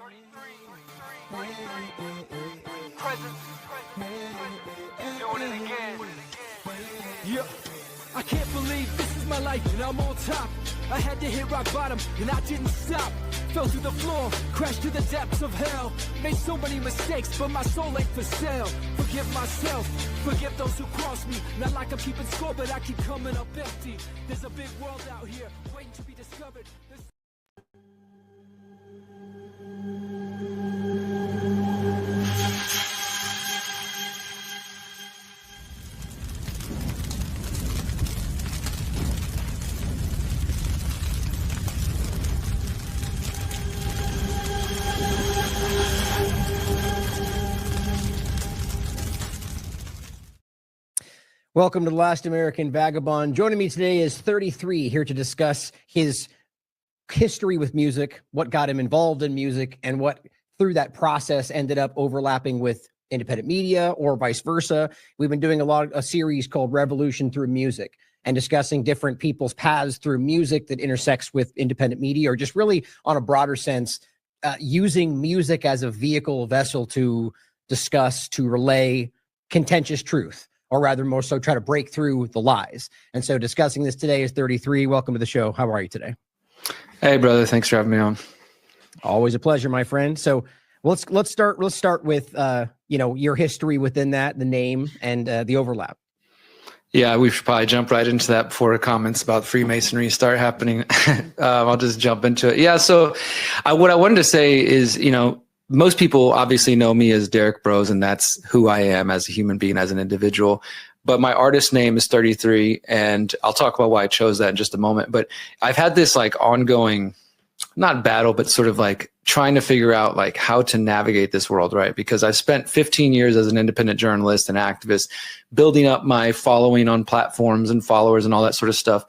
Yeah, I can't believe this is my life and I'm on top. I had to hit rock bottom and I didn't stop. Fell through the floor, crashed to the depths of hell. Made so many mistakes, but my soul ain't for sale. Forgive myself, forgive those who crossed me. Not like I'm keeping score, but I keep coming up empty. There's a big world out here waiting to be discovered. Welcome to The Last American Vagabond. Joining me today is 33, here to discuss his history with music, what got him involved in music, and what through that process ended up overlapping with independent media or vice versa. We've been doing a series called Revolution Through Music and discussing different people's paths through music that intersects with independent media, or just really on a broader sense, using music as a vehicle vessel to discuss, to relay contentious truth, or rather more so try to break through the lies. And so discussing this today is 33. Welcome to the show. How are you today? Hey, brother. Thanks for having me on. Always a pleasure, my friend. So let's start with your history within that, the name and the overlap. Yeah, we should probably jump right into that before comments about Freemasonry start happening. I'll just jump into it. Yeah. So what I wanted to say is, most people obviously know me as Derrick Broze, and that's who I am as a human being, as an individual. But my artist name is 33, and I'll talk about why I chose that in just a moment. But I've had this ongoing, not battle, but sort of trying to figure out how to navigate this world, right? Because I spent 15 years as an independent journalist and activist, building up my following on platforms and followers and all that sort of stuff,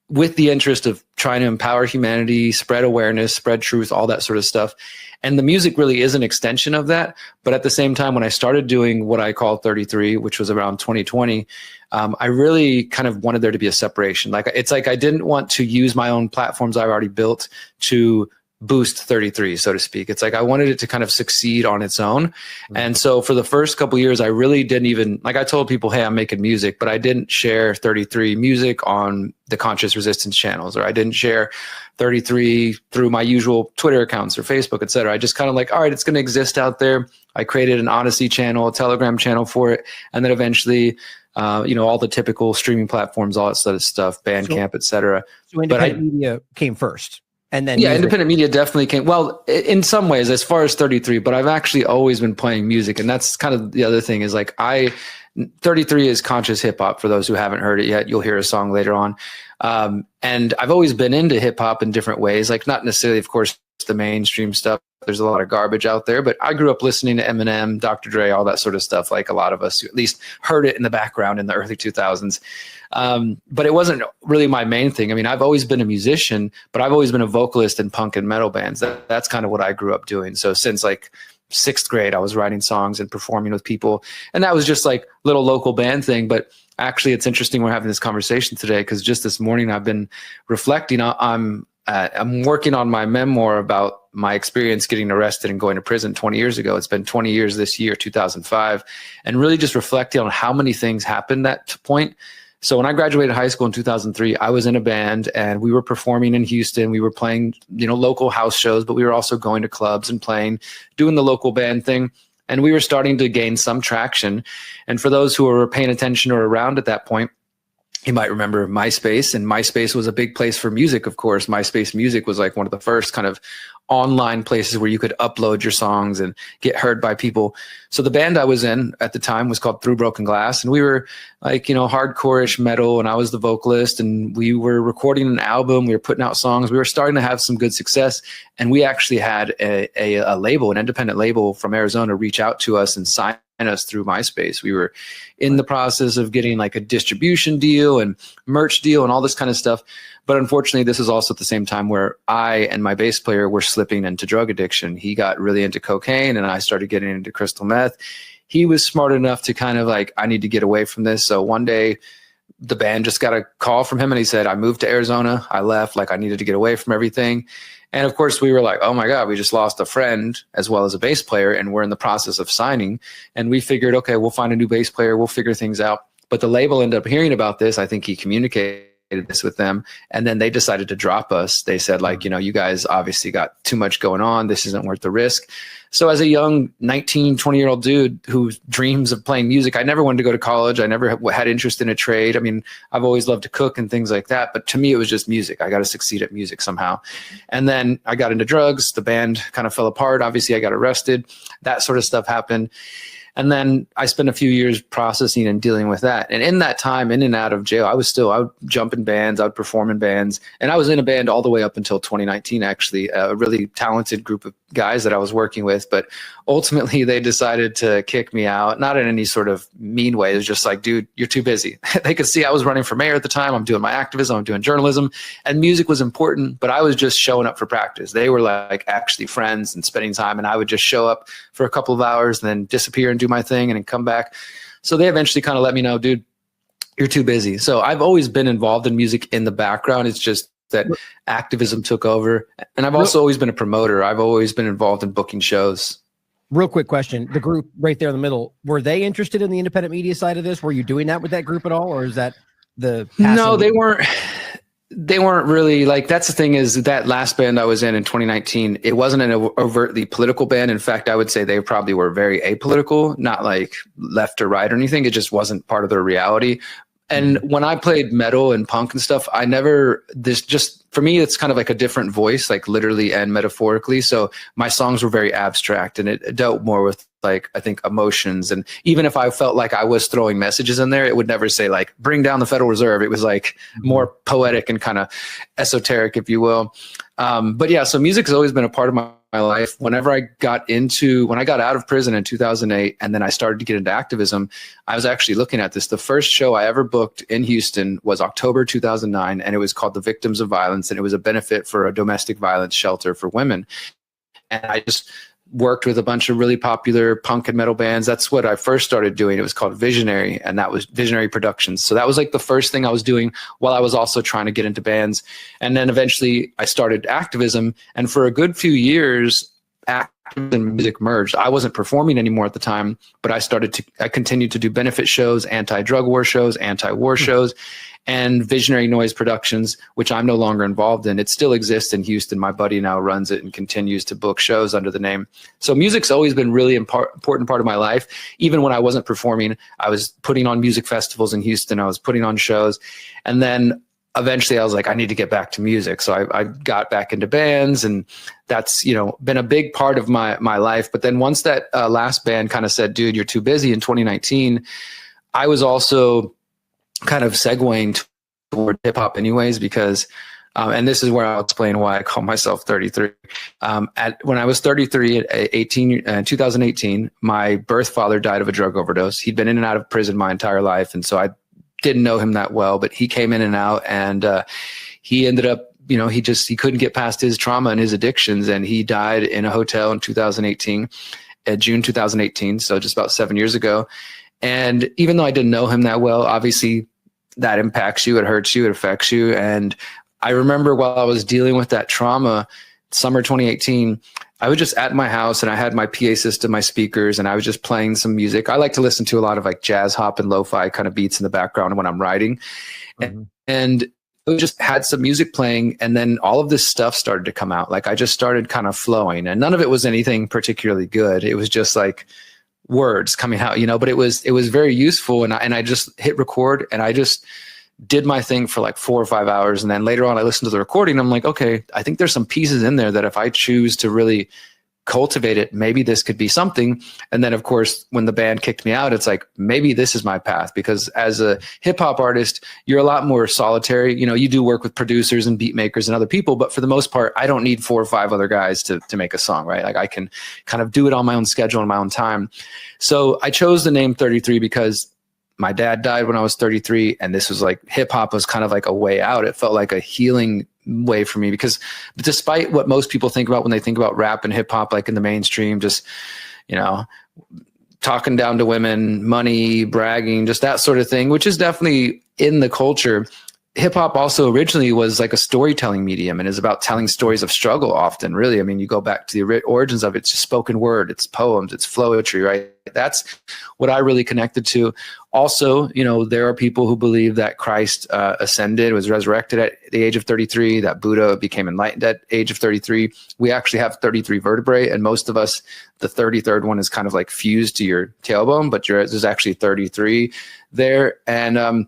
with the interest of trying to empower humanity, spread awareness, spread truth, all that sort of stuff. And the music really is an extension of that. But at the same time, when I started doing what I call 33, which was around 2020, I really kind of wanted there to be a separation. I didn't want to use my own platforms I've already built to boost 33, so to speak. It's I wanted it to kind of succeed on its own. Mm-hmm. And so for the first couple of years, I really didn't even, I told people, hey, I'm making music, but I didn't share 33 music on the Conscious Resistance channels, or I didn't share 33 through my usual Twitter accounts or Facebook, et cetera. I just kind of all right, it's going to exist out there. I created an Odyssey channel, a Telegram channel for it. And then eventually, all the typical streaming platforms, all that sort of stuff, Bandcamp, et cetera. So independent media came first. And then independent media definitely came. Well, in some ways, as far as 33, but I've actually always been playing music. And that's kind of the other thing is 33 is conscious hip hop. For those who haven't heard it yet, you'll hear a song later on. And I've always been into hip hop in different ways, not necessarily, of course, the mainstream stuff. There's a lot of garbage out there, but I grew up listening to Eminem, Dr. Dre, all that sort of stuff. Like a lot of us who at least heard it in the background in the early 2000s. But it wasn't really my main thing. I mean, I've always been a musician, but I've always been a vocalist in punk and metal bands. That's kind of what I grew up doing. So since sixth grade, I was writing songs and performing with people. And that was just little local band thing. But actually, it's interesting we're having this conversation today, because just this morning I've been reflecting. I'm working on my memoir about my experience getting arrested and going to prison 20 years ago. It's been 20 years this year, 2005, and really just reflecting on how many things happened at that point. So when I graduated high school in 2003, I was in a band and we were performing in Houston. We were playing, local house shows, but we were also going to clubs and doing the local band thing. And we were starting to gain some traction. And for those who were paying attention or around at that point, you might remember MySpace, and MySpace was a big place for music, of course. MySpace Music was one of the first kind of online places where you could upload your songs and get heard by people. So the band I was in at the time was called Through Broken Glass, and we were hardcore-ish metal, and I was the vocalist, and we were recording an album. We were putting out songs. We were starting to have some good success, and we actually had a label, an independent label from Arizona, reach out to us and sign us through MySpace. We were in the process of getting a distribution deal and merch deal and all this kind of stuff. But unfortunately, this is also at the same time where I and my bass player were slipping into drug addiction. He got really into cocaine and I started getting into crystal meth. He was smart enough to kind of I need to get away from this. So one day the band just got a call from him and he said, I moved to Arizona. I left, like I needed to get away from everything. And of course we were like, oh my God, we just lost a friend as well as a bass player. And we're in the process of signing. And we figured, okay, we'll find a new bass player. We'll figure things out. But the label ended up hearing about this. I think he communicated this with them. And then they decided to drop us. They said like, you know, you guys obviously got too much going on. This isn't worth the risk. So as a young 19, 20-year-old dude who dreams of playing music, I never wanted to go to college. I never had interest in a trade. I mean, I've always loved to cook and things like that. But to me, it was just music. I got to succeed at music somehow. And then I got into drugs. The band kind of fell apart. Obviously, I got arrested. That sort of stuff happened. And then I spent a few years processing and dealing with that. And in that time, in and out of jail, I would jump in bands, I would perform in bands. And I was in a band all the way up until 2019, actually, a really talented group of guys that I was working with. But ultimately, they decided to kick me out, not in any sort of mean way. It was just like, dude, you're too busy. They could see I was running for mayor at the time. I'm doing my activism. I'm doing journalism. And music was important, but I was just showing up for practice. They were like actually friends and spending time. And I would just show up for a couple of hours and then disappear and do my thing and then come back. So they eventually kind of let me know, dude, you're too busy. So I've always been involved in music in the background. It's just that activism took over. And I've also always been a promoter. I've always been involved in booking shows. Real quick question. The group right there in the middle, were they interested in the independent media side of this? Were you doing that with that group at all? Or is that the... No, they weren't. They weren't really like, that's the thing is that last band I was in 2019, it wasn't an overtly political band. In fact, I would say they probably were very apolitical, not like left or right or anything. It just wasn't part of their reality. And when I played metal and punk and stuff, for me, it's kind of like a different voice, like literally and metaphorically. So my songs were very abstract and it dealt more with like, I think emotions. And even if I felt like I was throwing messages in there, it would never say like, bring down the Federal Reserve. It was like more poetic and kind of esoteric, if you will. But yeah, so music has always been a part of my life. Whenever when I got out of prison in 2008, and then I started to get into activism, I was actually looking at this. The first show I ever booked in Houston was October 2009, and it was called The Victims of Violence, and it was a benefit for a domestic violence shelter for women. And I just worked with a bunch of really popular punk and metal bands. That's what I first started doing. It was called Visionary, and that was Visionary Productions. So that was like the first thing I was doing while I was also trying to get into bands. And then eventually I started activism. And for a good few years, activism and music merged. I wasn't performing anymore at the time, but I continued to do benefit shows, anti-drug war shows, anti-war shows, and Visionary Noise Productions, which I'm no longer involved in. It still exists in Houston. My buddy now runs it and continues to book shows under the name. So music's always been really important part of my life. Even when I wasn't performing, I was putting on music festivals in Houston. I was putting on shows. And then eventually I was like, I need to get back to music. So I got back into bands, and that's, been a big part of my life. But then once that last band kind of said, dude, you're too busy in 2019, I was also kind of segueing toward hip hop anyways, because, and this is where I'll explain why I call myself 33. When I was 33 at 2018, my birth father died of a drug overdose. He'd been in and out of prison my entire life. And so I didn't know him that well, but he came in and out, and he ended up, he couldn't get past his trauma and his addictions. And he died in a hotel in 2018, June 2018. So just about 7 years ago. And even though I didn't know him that well, obviously that impacts you, it hurts you, it affects you. And I remember while I was dealing with that trauma, summer 2018, I was just at my house and I had my PA system, my speakers, and I was just playing some music. I like to listen to a lot of like jazz hop and lo-fi kind of beats in the background when I'm writing. Mm-hmm. And I just had some music playing, and then all of this stuff started to come out. Like I just started kind of flowing, and none of it was anything particularly good. It was just like words coming out, but it was very useful. And I just hit record, and I just did my thing for like 4 or 5 hours. And then later on I listened to the recording. I'm like, okay, I think there's some pieces in there that if I choose to really cultivate it, maybe this could be something. And then of course, when the band kicked me out, it's like, maybe this is my path, because as a hip hop artist, you're a lot more solitary. You do work with producers and beat makers and other people, but for the most part, I don't need 4 or 5 other guys to make a song, right? Like I can kind of do it on my own schedule and my own time. So I chose the name 33 because my dad died when I was 33, and this was like, hip hop was kind of like a way out. It felt like a healing way for me, because despite what most people think about when they think about rap and hip hop, like in the mainstream, just, talking down to women, money, bragging, just that sort of thing, which is definitely in the culture. Hip hop also originally was like a storytelling medium and is about telling stories of struggle often, really. I mean, you go back to the origins of it, it's just spoken word, it's poems, it's poetry, right? That's what I really connected to. Also, you know, there are people who believe that Christ ascended, was resurrected at the age of 33, that Buddha became enlightened at age of 33. We actually have 33 vertebrae, and most of us, the 33rd one is kind of like fused to your tailbone, but there's actually 33 there. And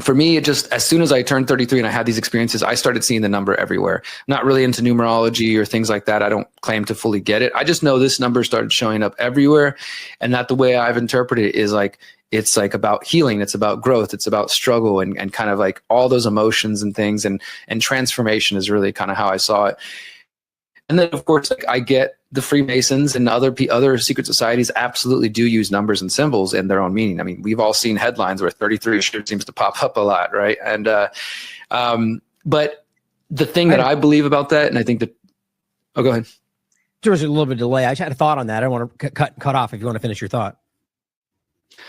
for me, it just, as soon as I turned 33 and I had these experiences, I started seeing the number everywhere. I'm not really into numerology or things like that. I don't claim to fully get it. I just know this number started showing up everywhere, and that the way I've interpreted it is like, it's like about healing. It's about growth. It's about struggle and kind of like all those emotions and things, and transformation is really kind of how I saw it. And then, of course, like I get the Freemasons and other secret societies absolutely do use numbers and symbols in their own meaning. I mean, we've all seen headlines where 33 sure seems to pop up a lot, right? And but the thing that I believe about that, and I think that, oh, go ahead. There was a little bit of delay. I just had a thought on that. I don't want to cut off if you want to finish your thought.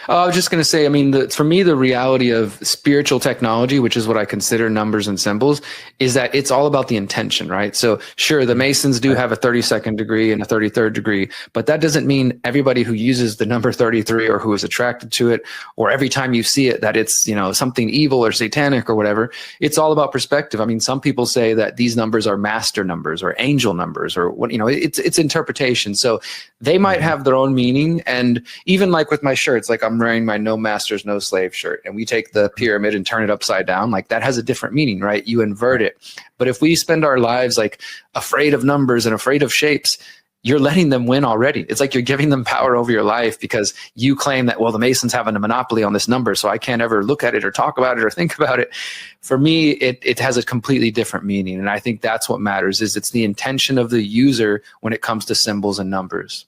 I was just going to say, I mean, for me, the reality of spiritual technology, which is what I consider numbers and symbols, is that it's all about the intention, right? So sure, the Masons do have a 32nd degree and a 33rd degree, but that doesn't mean everybody who uses the number 33 or who is attracted to it, or every time you see it, that it's, you know, something evil or satanic or whatever. It's all about perspective. I mean, some people say that these numbers are master numbers or angel numbers or what, you know, it's interpretation. So they might have their own meaning. And even like with my shirts, like I'm wearing my no masters, no slave shirt, and we take the pyramid and turn it upside down, like that has a different meaning, right? You invert it. But if we spend our lives like afraid of numbers and afraid of shapes, you're letting them win already. It's like you're giving them power over your life because you claim that, well, the Masons have a monopoly on this number, so I can't ever look at it or talk about it or think about it. For me, it has a completely different meaning. And I think that's what matters, is it's the intention of the user when it comes to symbols and numbers.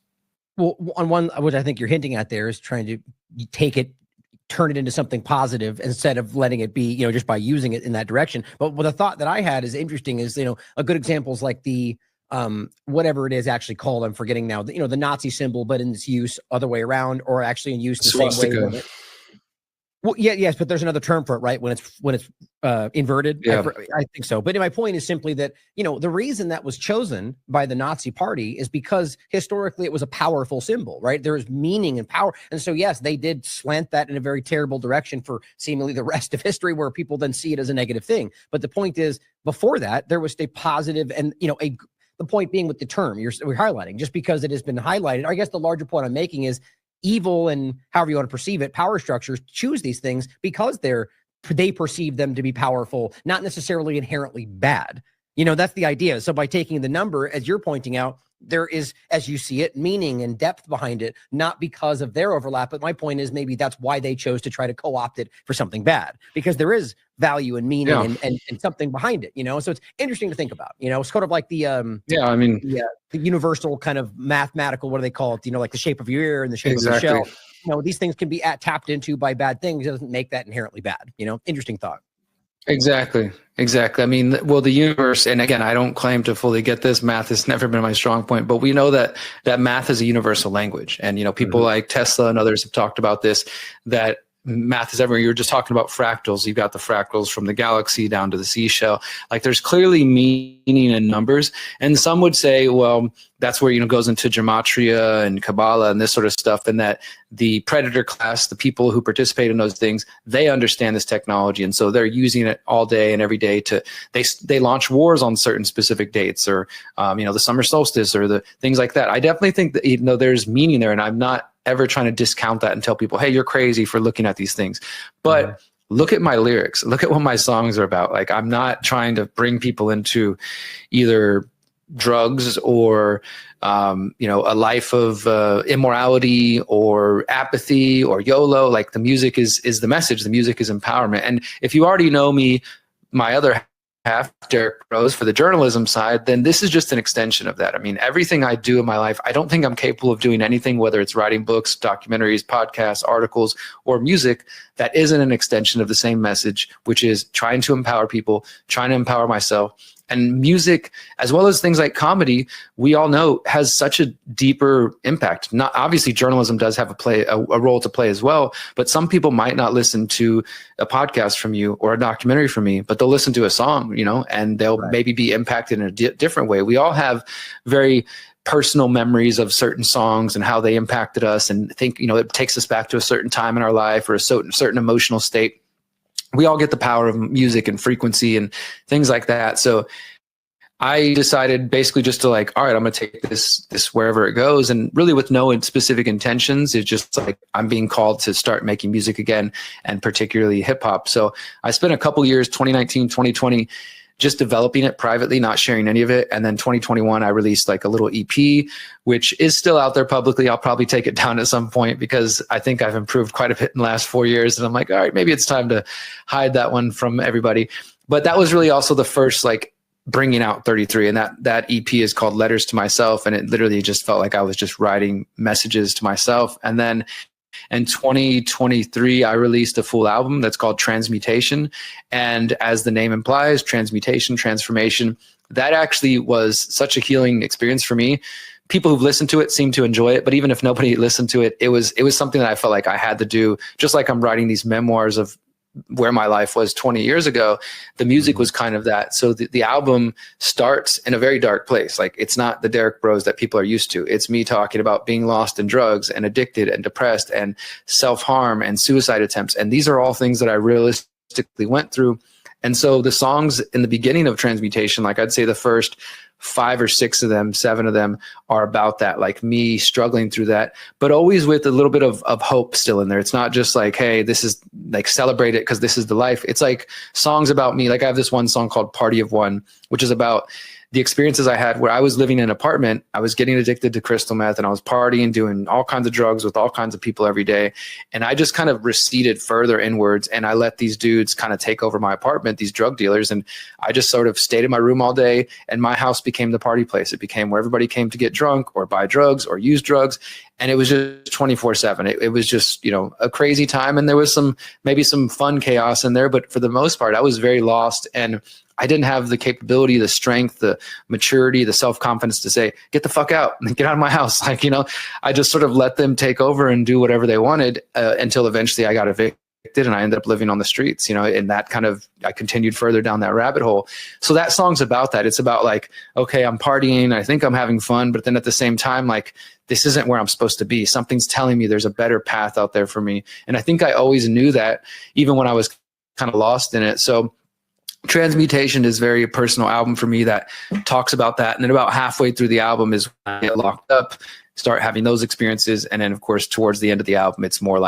Well, on one, which I think you're hinting at there, is trying to take it, turn it into something positive instead of letting it be, you know, just by using it in that direction. But the thought that I had is interesting is, you know, a good example is like the, whatever it is actually called, I'm forgetting now, you know, the Nazi symbol, but in its use other way around, or actually in use the same way. Well, yeah, yes, but there's another term for it, right? When it's inverted. Yeah. I think so. But my point is simply that, you know, the reason that was chosen by the Nazi Party is because historically it was a powerful symbol, right? There is meaning and power. And so, yes, they did slant that in a very terrible direction for seemingly the rest of history, where people then see it as a negative thing. But the point is, before that, there was a positive, and, you know, the point being with the term we're highlighting, just because it has been highlighted, I guess the larger point I'm making is, evil, and however you want to perceive it, power structures choose these things because they perceive them to be powerful, not necessarily inherently bad. You know, that's the idea. So by taking the number, as you're pointing out, there is, as you see it, meaning and depth behind it, not because of their overlap. But my point is, maybe that's why they chose to try to co-opt it for something bad, because there is value and meaning and something behind it, you know? So it's interesting to think about, you know, it's sort of like the universal kind of mathematical, what do they call it? You know, like the shape of your ear and the shape of the shell. You know, these things can be tapped into by bad things. It doesn't make that inherently bad, you know? Interesting thought. Exactly. I mean, well, the universe, and again, I don't claim to fully get this. Math has never been my strong point, but we know that math is a universal language. And, you know, people like Tesla and others have talked about this, that math is everywhere. You're just talking about fractals. You've got the fractals from the galaxy down to the seashell. Like, there's clearly meaning in numbers. And some would say, well, that's where, you know, goes into gematria and Kabbalah and this sort of stuff. And that the predator class, the people who participate in those things, they understand this technology. And so they're using it all day and every day they launch wars on certain specific dates, or, you know, the summer solstice or the things like that. I definitely think that, you know, there's meaning there, and I'm not ever trying to discount that and tell people, hey, you're crazy for looking at these things. But look at my lyrics. Look at what my songs are about. Like, I'm not trying to bring people into either drugs or, you know, a life of immorality or apathy or YOLO. Like, the music is the message. The music is empowerment. And if you already know me, my other half, Derrick Broze, for the journalism side, then this is just an extension of that. I mean, everything I do in my life, I don't think I'm capable of doing anything, whether it's writing books, documentaries, podcasts, articles, or music, that isn't an extension of the same message, which is trying to empower people, trying to empower myself, And music, as well as things like comedy, we all know has such a deeper impact. Not obviously, journalism does have a role to play as well, but some people might not listen to a podcast from you or a documentary from me, but they'll listen to a song, and they'll maybe be impacted in a different way. We all have very personal memories of certain songs and how they impacted us, and think, it takes us back to a certain time in our life or a certain emotional state. We all get the power of music and frequency and things like that. So I decided basically just to all right, I'm going to take this wherever it goes, and really with no specific intentions. It's just like I'm being called to start making music again, and particularly hip hop. So I spent a couple years, 2019, 2020, just developing it privately, not sharing any of it. And then 2021, I released a little EP, which is still out there publicly. I'll probably take it down at some point because I think I've improved quite a bit in the last 4 years. And I'm like, all right, maybe it's time to hide that one from everybody. But that was really also the first bringing out 33. And that EP is called Letters to Myself. And it literally just felt like I was just writing messages to myself. And then in 2023, I released a full album that's called Transmutation. And as the name implies, transmutation, transformation, that actually was such a healing experience for me. People who've listened to it seem to enjoy it, but even if nobody listened to it, it was something that I felt like I had to do. Just like I'm writing these memoirs of where my life was 20 years ago, the music was kind of that. So the album starts in a very dark place. It's not the Derrick Broze that people are used to. It's me talking about being lost in drugs and addicted and depressed and self-harm and suicide attempts. And these are all things that I realistically went through. And so the songs in the beginning of Transmutation, I'd say the first 5 or 6 of them, 7 of them are about that, me struggling through that, but always with a little bit of hope still in there. It's not just hey, this is celebrate it because this is the life. It's songs about me. I have this one song called Party of One, which is about the experiences I had where I was living in an apartment. I was getting addicted to crystal meth and I was partying, doing all kinds of drugs with all kinds of people every day. And I just kind of receded further inwards, and I let these dudes kind of take over my apartment, these drug dealers. And I just sort of stayed in my room all day, and my house became the party place. It became where everybody came to get drunk or buy drugs or use drugs. And it was just 24/7. It was just, a crazy time. And there was maybe some fun chaos in there, but for the most part, I was very lost, and I didn't have the capability, the strength, the maturity, the self-confidence to say, get the fuck out and get out of my house. I just sort of let them take over and do whatever they wanted until eventually I got evicted and I ended up living on the streets, and that I continued further down that rabbit hole. So that song's about that. It's about okay, I'm partying, I think I'm having fun, but then at the same time, this isn't where I'm supposed to be. Something's telling me there's a better path out there for me. And I think I always knew that even when I was kind of lost in it. So Transmutation is a very personal album for me that talks about that. And then about halfway through the album is when I get locked up, start having those experiences. And then of course, towards the end of the album, it's more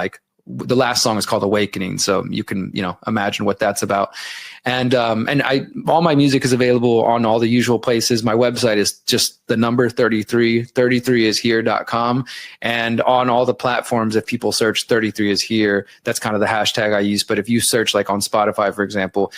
the last song is called Awakening. So you can, imagine what that's about. And all my music is available on all the usual places. My website is just the number 33ishere.com. And on all the platforms, if people search 33 is here, that's kind of the hashtag I use. But if you search on Spotify, for example,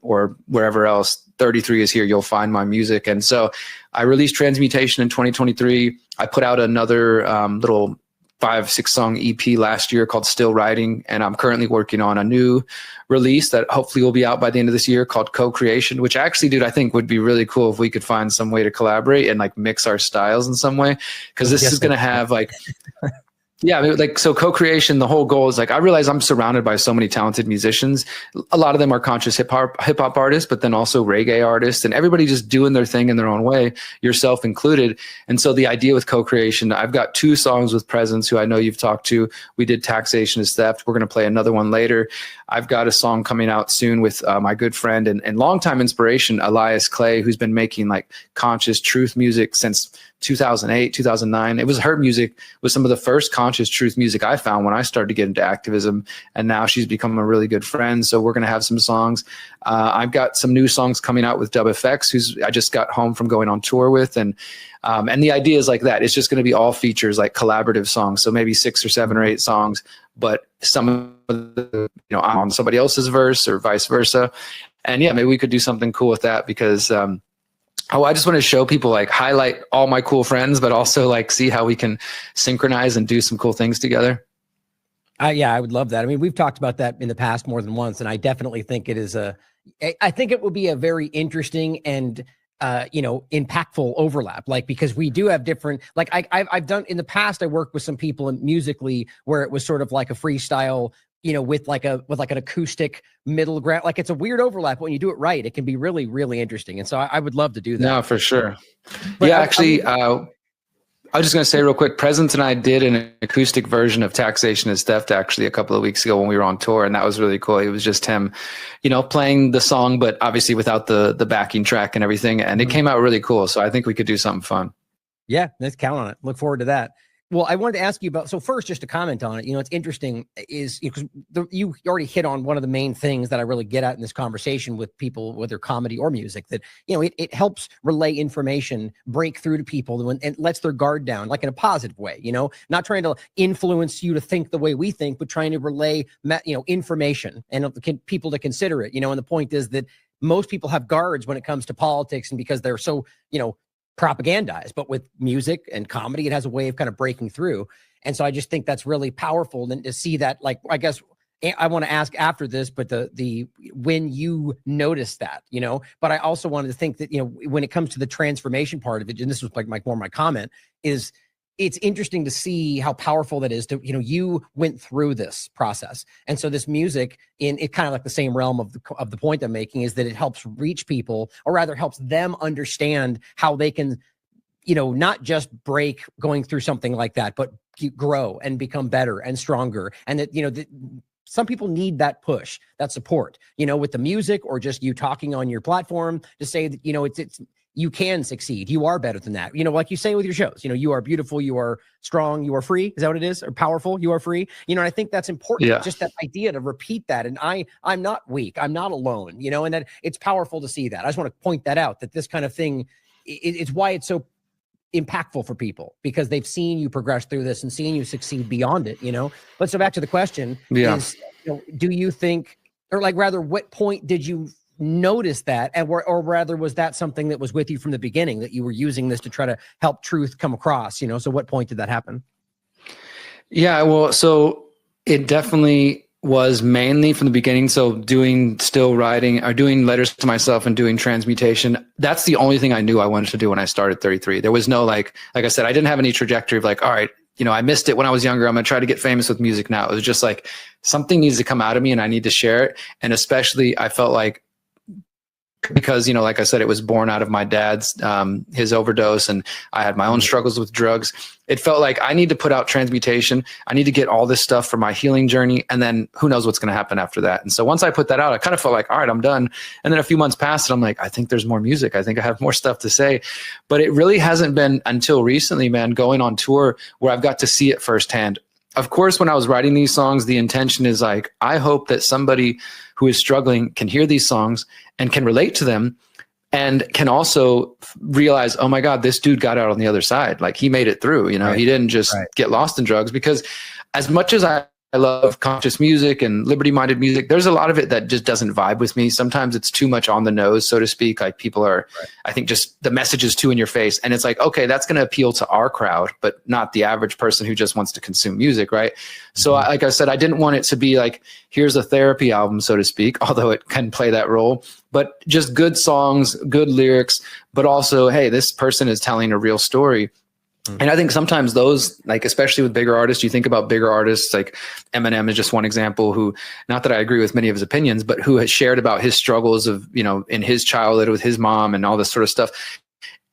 or wherever else, 33 is here, you'll find my music. And so I released Transmutation in 2023. I put out another little 5-6 song EP last year called Still Writing. And I'm currently working on a new release that hopefully will be out by the end of this year called Co-Creation, which actually, dude, I think would be really cool if we could find some way to collaborate and mix our styles in some way. Cause this is going to have yeah, so co-creation, the whole goal is I realize I'm surrounded by so many talented musicians. A lot of them are conscious hip hop artists, but then also reggae artists, and everybody just doing their thing in their own way, yourself included. And so the idea with co-creation, I've got 2 songs with Presence, who I know you've talked to. We did Taxation is Theft. We're going to play another one later. I've got a song coming out soon with my good friend and longtime inspiration, Elias Clay, who's been making conscious truth music since 2008, 2009. It was her music was some of the first conscious truth music I found when I started to get into activism. And now she's become a really good friend. So we're going to have some songs. I've got some new songs coming out with Dub FX, who's I just got home from going on tour with. And the idea is that. It's just going to be all features, collaborative songs. So maybe 6 or 7 or 8 songs, but some of the, I'm on somebody else's verse or vice versa. And yeah, maybe we could do something cool with that because, I just want to show people, highlight all my cool friends, but also see how we can synchronize and do some cool things together. Yeah, I would love that. I mean, we've talked about that in the past more than once, and I definitely think it is I think it would be a very interesting and impactful overlap, like, because we do have different, like I've done in the past, I worked with some people in musically where it was sort of like a freestyle, with like an acoustic middle ground. Like, it's a weird overlap. When you do it right, it can be really, really interesting. And so I would love to do that. No, for sure. But yeah, actually, I was just going to say real quick, Presence and I did an acoustic version of Taxation is Theft actually a couple of weeks ago when we were on tour, and that was really cool. It was just him, playing the song, but obviously without the backing track and everything, and it came out really cool. So I think we could do something fun. Yeah, let's count on it. Look forward to that. Well, I wanted to ask you about, so first, just to comment on it, it's interesting is because you already hit on one of the main things that I really get at in this conversation with people, whether comedy or music, that, it helps relay information, break through to people, and lets their guard down, like in a positive way, not trying to influence you to think the way we think, but trying to relay, information and people to consider it, and the point is that most people have guards when it comes to politics, and because they're so, propagandized, but with music and comedy, it has a way of kind of breaking through. And so I just think that's really powerful. And to see that, like, I guess I want to ask after this, but the when you notice that, but I also wanted to think that, when it comes to the transformation part of it, and this was like more my comment, is it's interesting to see how powerful that is to, you went through this process. And so this music, in it kind of like the same realm of the point I'm making, is that it helps reach people, or rather helps them understand how they can, not just break going through something like that, but grow and become better and stronger. And that, some people need that push, that support, with the music, or just you talking on your platform to say that, it's you can succeed. You are better than that. Like you say with your shows, you are beautiful, you are strong, you are free. Is that what it is? Or powerful, you are free. And I think that's important. Yeah. Just that idea to repeat that. And I'm not weak. I'm not alone, and that it's powerful to see that. I just want to point that out, that this kind of thing, it's why it's so impactful for people, because they've seen you progress through this and seen you succeed beyond it, But so back to the question is, do you think, or like rather, what point did you notice that, or rather, was that something that was with you from the beginning, that you were using this to try to help truth come across, so what point did that happen? Yeah, well, so it definitely was mainly from the beginning. So doing still writing, or doing letters to myself and doing transmutation, that's the only thing I knew I wanted to do when I started 33. There was no, like I said, I didn't have any trajectory of like, all right, I missed it when I was younger, I'm going to try to get famous with music now. It was just like, something needs to come out of me and I need to share it. And especially I felt like, because, like I said, it was born out of my dad's, his overdose, and I had my own struggles with drugs. It felt like I need to put out transmutation. I need to get all this stuff for my healing journey. And then who knows what's going to happen after that. And so once I put that out, I kind of felt like, all right, I'm done. And then a few months passed and I'm like, I think there's more music. I think I have more stuff to say. But it really hasn't been until recently, man, going on tour, where I've got to see it firsthand. Of course, when I was writing these songs, the intention is like, I hope that somebody who is struggling can hear these songs and can relate to them, and can also realize, oh my God, this dude got out on the other side. Like, he made it through, He didn't just get lost in drugs. Because as much as I love conscious music and liberty-minded music, there's a lot of it that just doesn't vibe with me. Sometimes it's too much on the nose, so to speak. Like, people are, I think, just the message is too in your face. And it's like, okay, that's going to appeal to our crowd, but not the average person who just wants to consume music, right? So like I said, I didn't want it to be like, here's a therapy album, so to speak, although it can play that role, but just good songs, good lyrics, but also, hey, this person is telling a real story. And I think sometimes those, like, especially with bigger artists, you think about bigger artists, like Eminem is just one example, who, not that I agree with many of his opinions, but who has shared about his struggles of, in his childhood with his mom and all this sort of stuff.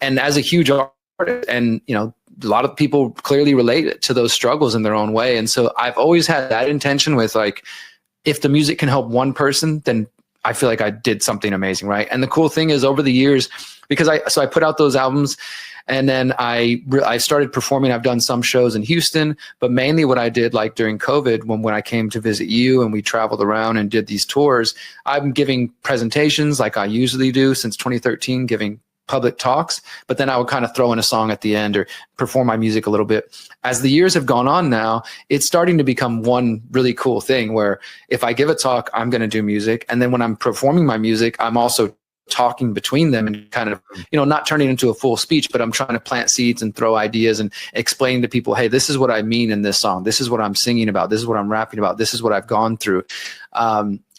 And as a huge artist, and, a lot of people clearly relate to those struggles in their own way. And so I've always had that intention with, like, if the music can help one person, then I feel like I did something amazing, right? And the cool thing is, over the years, because I put out those albums, and then I started performing. I've done some shows in Houston, but mainly what I did, like during COVID, when I came to visit you and we traveled around and did these tours, I'm giving presentations like I usually do since 2013, giving public talks, but then I would kind of throw in a song at the end or perform my music a little bit. As the years have gone on now, it's starting to become one really cool thing where if I give a talk, I'm going to do music. And then when I'm performing my music, I'm also talking between them and kind of, not turning into a full speech, but I'm trying to plant seeds and throw ideas and explain to people, hey, this is what I mean in this song. This is what I'm singing about. This is what I'm rapping about. This is what I've gone through.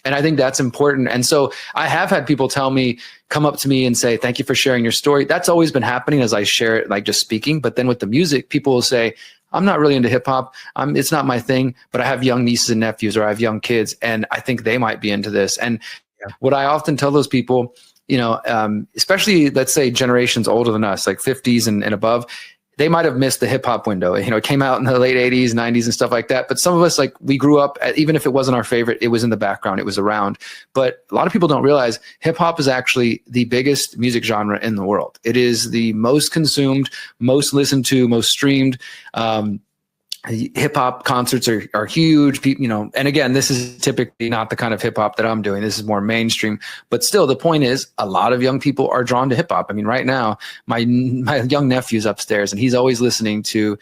And I think that's important. And so I have had people come up to me and say, thank you for sharing your story. That's always been happening as I share it, like just speaking. But then with the music, people will say, I'm not really into hip hop. It's not my thing, but I have young nieces and nephews, or I have young kids, and I think they might be into this. And what I often tell those people, especially let's say generations older than us, like 50s and above, they might have missed the hip hop window. It came out in the late 80s, 90s and stuff like that. But some of us, like, we grew up, even if it wasn't our favorite, it was in the background, it was around. But a lot of people don't realize hip hop is actually the biggest music genre in the world. It is the most consumed, most listened to, most streamed. Hip hop concerts are huge, and again, this is typically not the kind of hip hop that I'm doing. This is more mainstream, but still the point is a lot of young people are drawn to hip hop. I mean, right now, my young nephew's upstairs and he's always listening to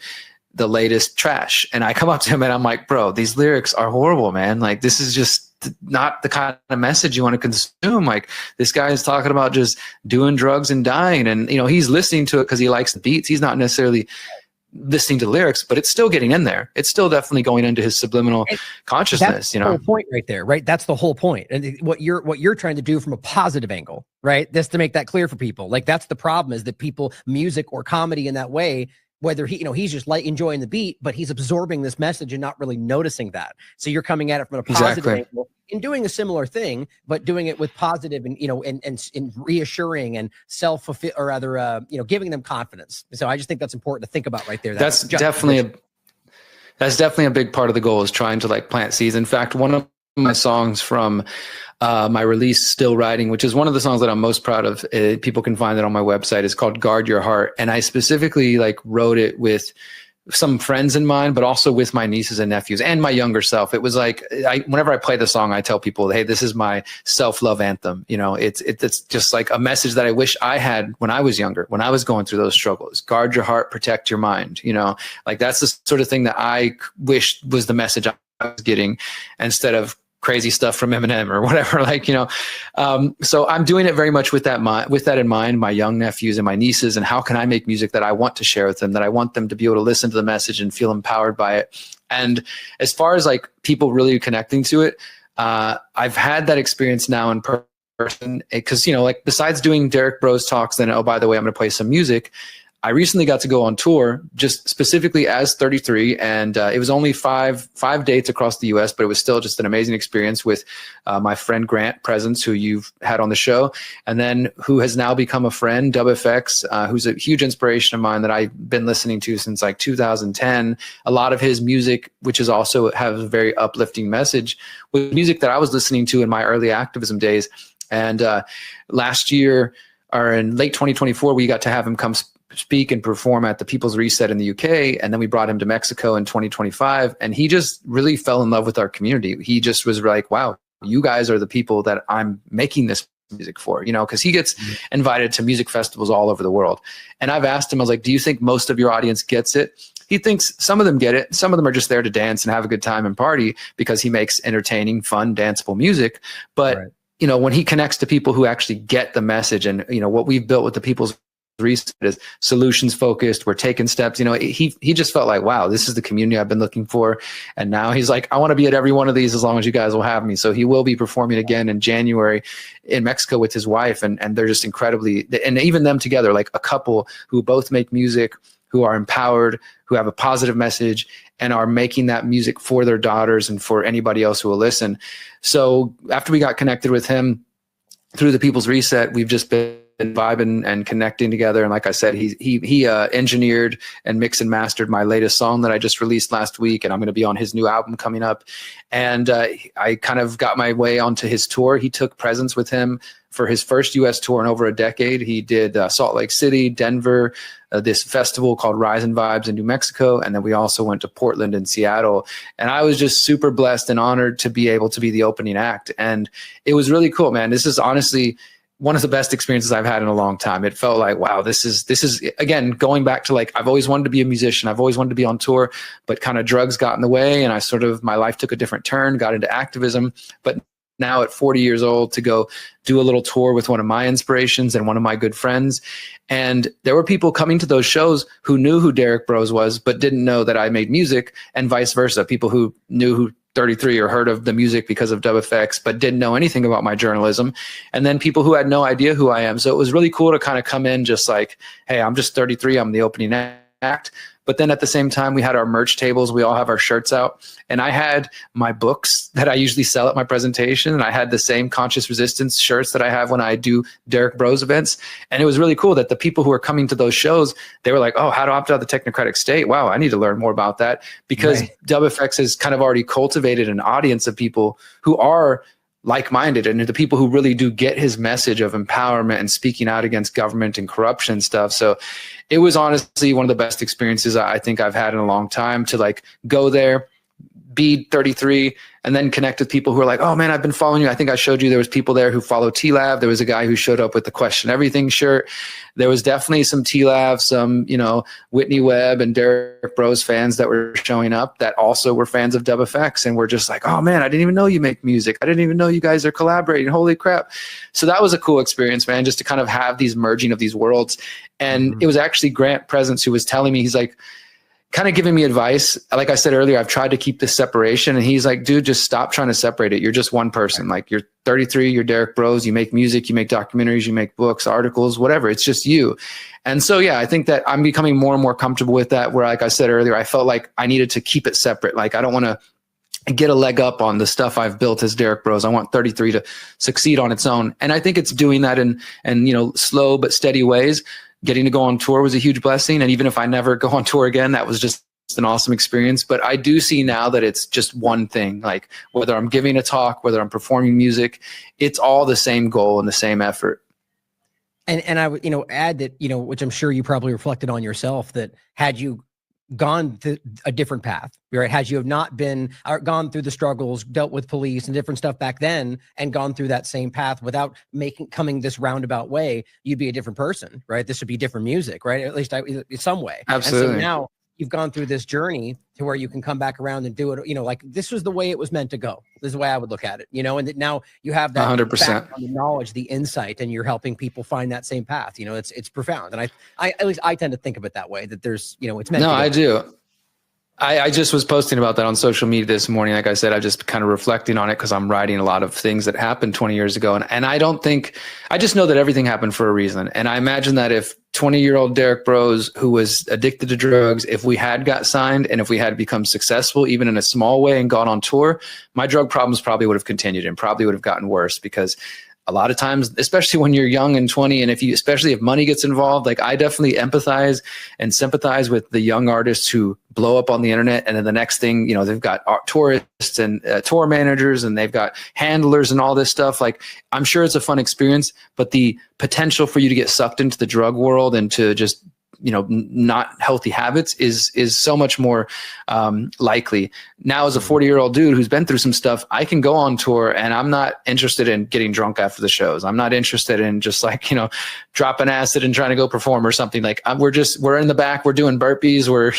the latest trash. And I come up to him and I'm like, bro, these lyrics are horrible, man. Like, this is just not the kind of message you want to consume. Like, this guy is talking about just doing drugs and dying. And, he's listening to it because he likes the beats. He's not necessarily listening to lyrics, but it's still getting in there. It's still definitely going into his subliminal consciousness. That's the whole point right there, right? That's the whole point. And what you're trying to do from a positive angle, right? Just to make that clear for people. Like, that's the problem, is that people, music or comedy in that way, whether he's just like enjoying the beat, but he's absorbing this message and not really noticing that. So you're coming at it from a positive angle and doing a similar thing, but doing it with positive and, and reassuring and self-fulfill, or rather, giving them confidence. So I just think that's important to think about right there. That's definitely a big part of the goal, is trying to like plant seeds. In fact, one of my songs from my release, Still Riding, which is one of the songs that I'm most proud of, people can find it on my website, is called Guard Your Heart. And I specifically wrote it with some friends in mind, but also with my nieces and nephews and my younger self. It was like, whenever I play the song, I tell people, hey, this is my self-love anthem. It's just like a message that I wish I had when I was younger, when I was going through those struggles. Guard your heart, protect your mind. Like, that's the sort of thing that I wish was the message I was getting, instead of crazy stuff from Eminem or whatever, so I'm doing it very much with that in mind, my young nephews and my nieces, and how can I make music that I want to share with them, that I want them to be able to listen to the message and feel empowered by it. And as far as like people really connecting to it, I've had that experience now in person, because besides doing Derrick Broze talks, then, oh, by the way, I'm going to play some music, I recently got to go on tour, just specifically as 33, and it was only five dates across the U.S., but it was still just an amazing experience with my friend Grant Presence, who you've had on the show, and then who has now become a friend, DubFX, who's a huge inspiration of mine that I've been listening to since like 2010. A lot of his music, which is also has a very uplifting message, was music that I was listening to in my early activism days. And last year, or in late 2024, we got to have him come speak and perform at the People's Reset in the UK, and then we brought him to Mexico in 2025, and he just really fell in love with our community. He just was like, wow, you guys are the people that I'm making this music for, because he gets invited to music festivals all over the world. And I've asked him, I was like, do you think most of your audience gets it? He thinks some of them get it. Some of them are just there to dance and have a good time and party, because he makes entertaining, fun, danceable music. But, when he connects to people who actually get the message, and, what we've built with the People's Reset is solutions focused. We're taking steps. He just felt like, wow, this is the community I've been looking for. And now he's like, I want to be at every one of these as long as you guys will have me. So he will be performing again in January in Mexico with his wife. And they're just incredibly, and even them together, like a couple who both make music, who are empowered, who have a positive message, and are making that music for their daughters and for anybody else who will listen. So after we got connected with him through the People's Reset, we've just been vibing and connecting together. And like I said, he engineered and mixed and mastered my latest song that I just released last week, and I'm going to be on his new album coming up. And I kind of got my way onto his tour. He took Presence with him for his first U.S. tour in over a decade. He did Salt Lake City, Denver, this festival called Rise and Vibes in New Mexico, and then we also went to Portland and Seattle. And I was just super blessed and honored to be able to be the opening act. And it was really cool, man. This is honestly one of the best experiences I've had in a long time. It felt like, wow, this is again, going back to like, I've always wanted to be a musician. I've always wanted to be on tour, but kind of drugs got in the way, and my life took a different turn, got into activism. But now at 40 years old, to go do a little tour with one of my inspirations and one of my good friends. And there were people coming to those shows who knew who Derrick Broze was, but didn't know that I made music, and vice versa. People who knew who 33 or heard of the music because of Dub FX, but didn't know anything about my journalism. And then people who had no idea who I am. So it was really cool to kind of come in just like, hey, I'm just 33. I'm the opening act. But then at the same time, we had our merch tables. We all have our shirts out. And I had my books that I usually sell at my presentation. And I had the same Conscious Resistance shirts that I have when I do Derrick Broze events. And it was really cool that the people who are coming to those shows, they were like, oh, how to opt out of the technocratic state. Wow, I need to learn more about that. Because Dub FX has kind of already cultivated an audience of people who are like-minded, and the people who really do get his message of empowerment and speaking out against government and corruption and stuff. So it was honestly one of the best experiences I think I've had in a long time, to like go there, be 33, and then connect with people who are like, oh man, I've been following you. I think I showed you there was people there who follow T-Lab. There was a guy who showed up with the Question Everything shirt. There was definitely some T-Lab, some, you know, Whitney Webb and Derrick Broze fans that were showing up that also were fans of Dub FX, and were just like, oh man, I didn't even know you make music. I didn't even know you guys are collaborating. Holy crap. So that was a cool experience, man, just to kind of have these merging of these worlds. And it was actually Grant Presence who was telling me, he's like, kind of giving me advice. Like I said earlier, I've tried to keep this separation, and he's like, dude, just stop trying to separate it. You're just one person. Like, you're 33, you're Derrick Broze, you make music, you make documentaries, you make books, articles, whatever. It's just you. And so, yeah, I think that I'm becoming more and more comfortable with that, where, like I said earlier, I felt like I needed to keep it separate. Like, I don't want to get a leg up on the stuff I've built as Derrick Broze. I want 33 to succeed on its own. And I think it's doing that in you know, slow but steady ways. Getting to go on tour was a huge blessing. And even if I never go on tour again, that was just an awesome experience. But I do see now that it's just one thing. Like, whether I'm giving a talk, whether I'm performing music, it's all the same goal and the same effort. And I would, you know, add that, you know, which I'm sure you probably reflected on yourself, that had you gone to a different path, right? Had you have not been gone through the struggles, dealt with police and different stuff back then, and gone through that same path without coming this roundabout way, you'd be a different person, right? This would be different music, right? At least in some way. Absolutely. And so now you've gone through this journey to where you can come back around and do it, you know, like, this was the way it was meant to go. This is the way I would look at it, you know, and that now you have that 100% the knowledge, the insight, and you're helping people find that same path. You know, it's profound. And I at least I tend to think of it that way, that there's, you know, it's meant to go. I do. I just was posting about that on social media this morning. Like I said, I just kind of reflecting on it because I'm writing a lot of things that happened 20 years ago. And I don't think, I just know that everything happened for a reason. And I imagine that if 20-year-old Derrick Broze, who was addicted to drugs, if we had got signed and if we had become successful, even in a small way, and gone on tour, my drug problems probably would have continued and probably would have gotten worse, because a lot of times, especially when you're young and 20, and especially if money gets involved, like, I definitely empathize and sympathize with the young artists who blow up on the internet. And then the next thing, you know, they've got tourists and tour managers, and they've got handlers and all this stuff. Like, I'm sure it's a fun experience, but the potential for you to get sucked into the drug world and to just, you know, not healthy habits is so much more likely. Now, as a 40-year-old dude who's been through some stuff, I can go on tour, and I'm not interested in getting drunk after the shows. I'm not interested in just, like, you know, dropping acid and trying to go perform or something. Like, we're in the back, we're doing burpees, we're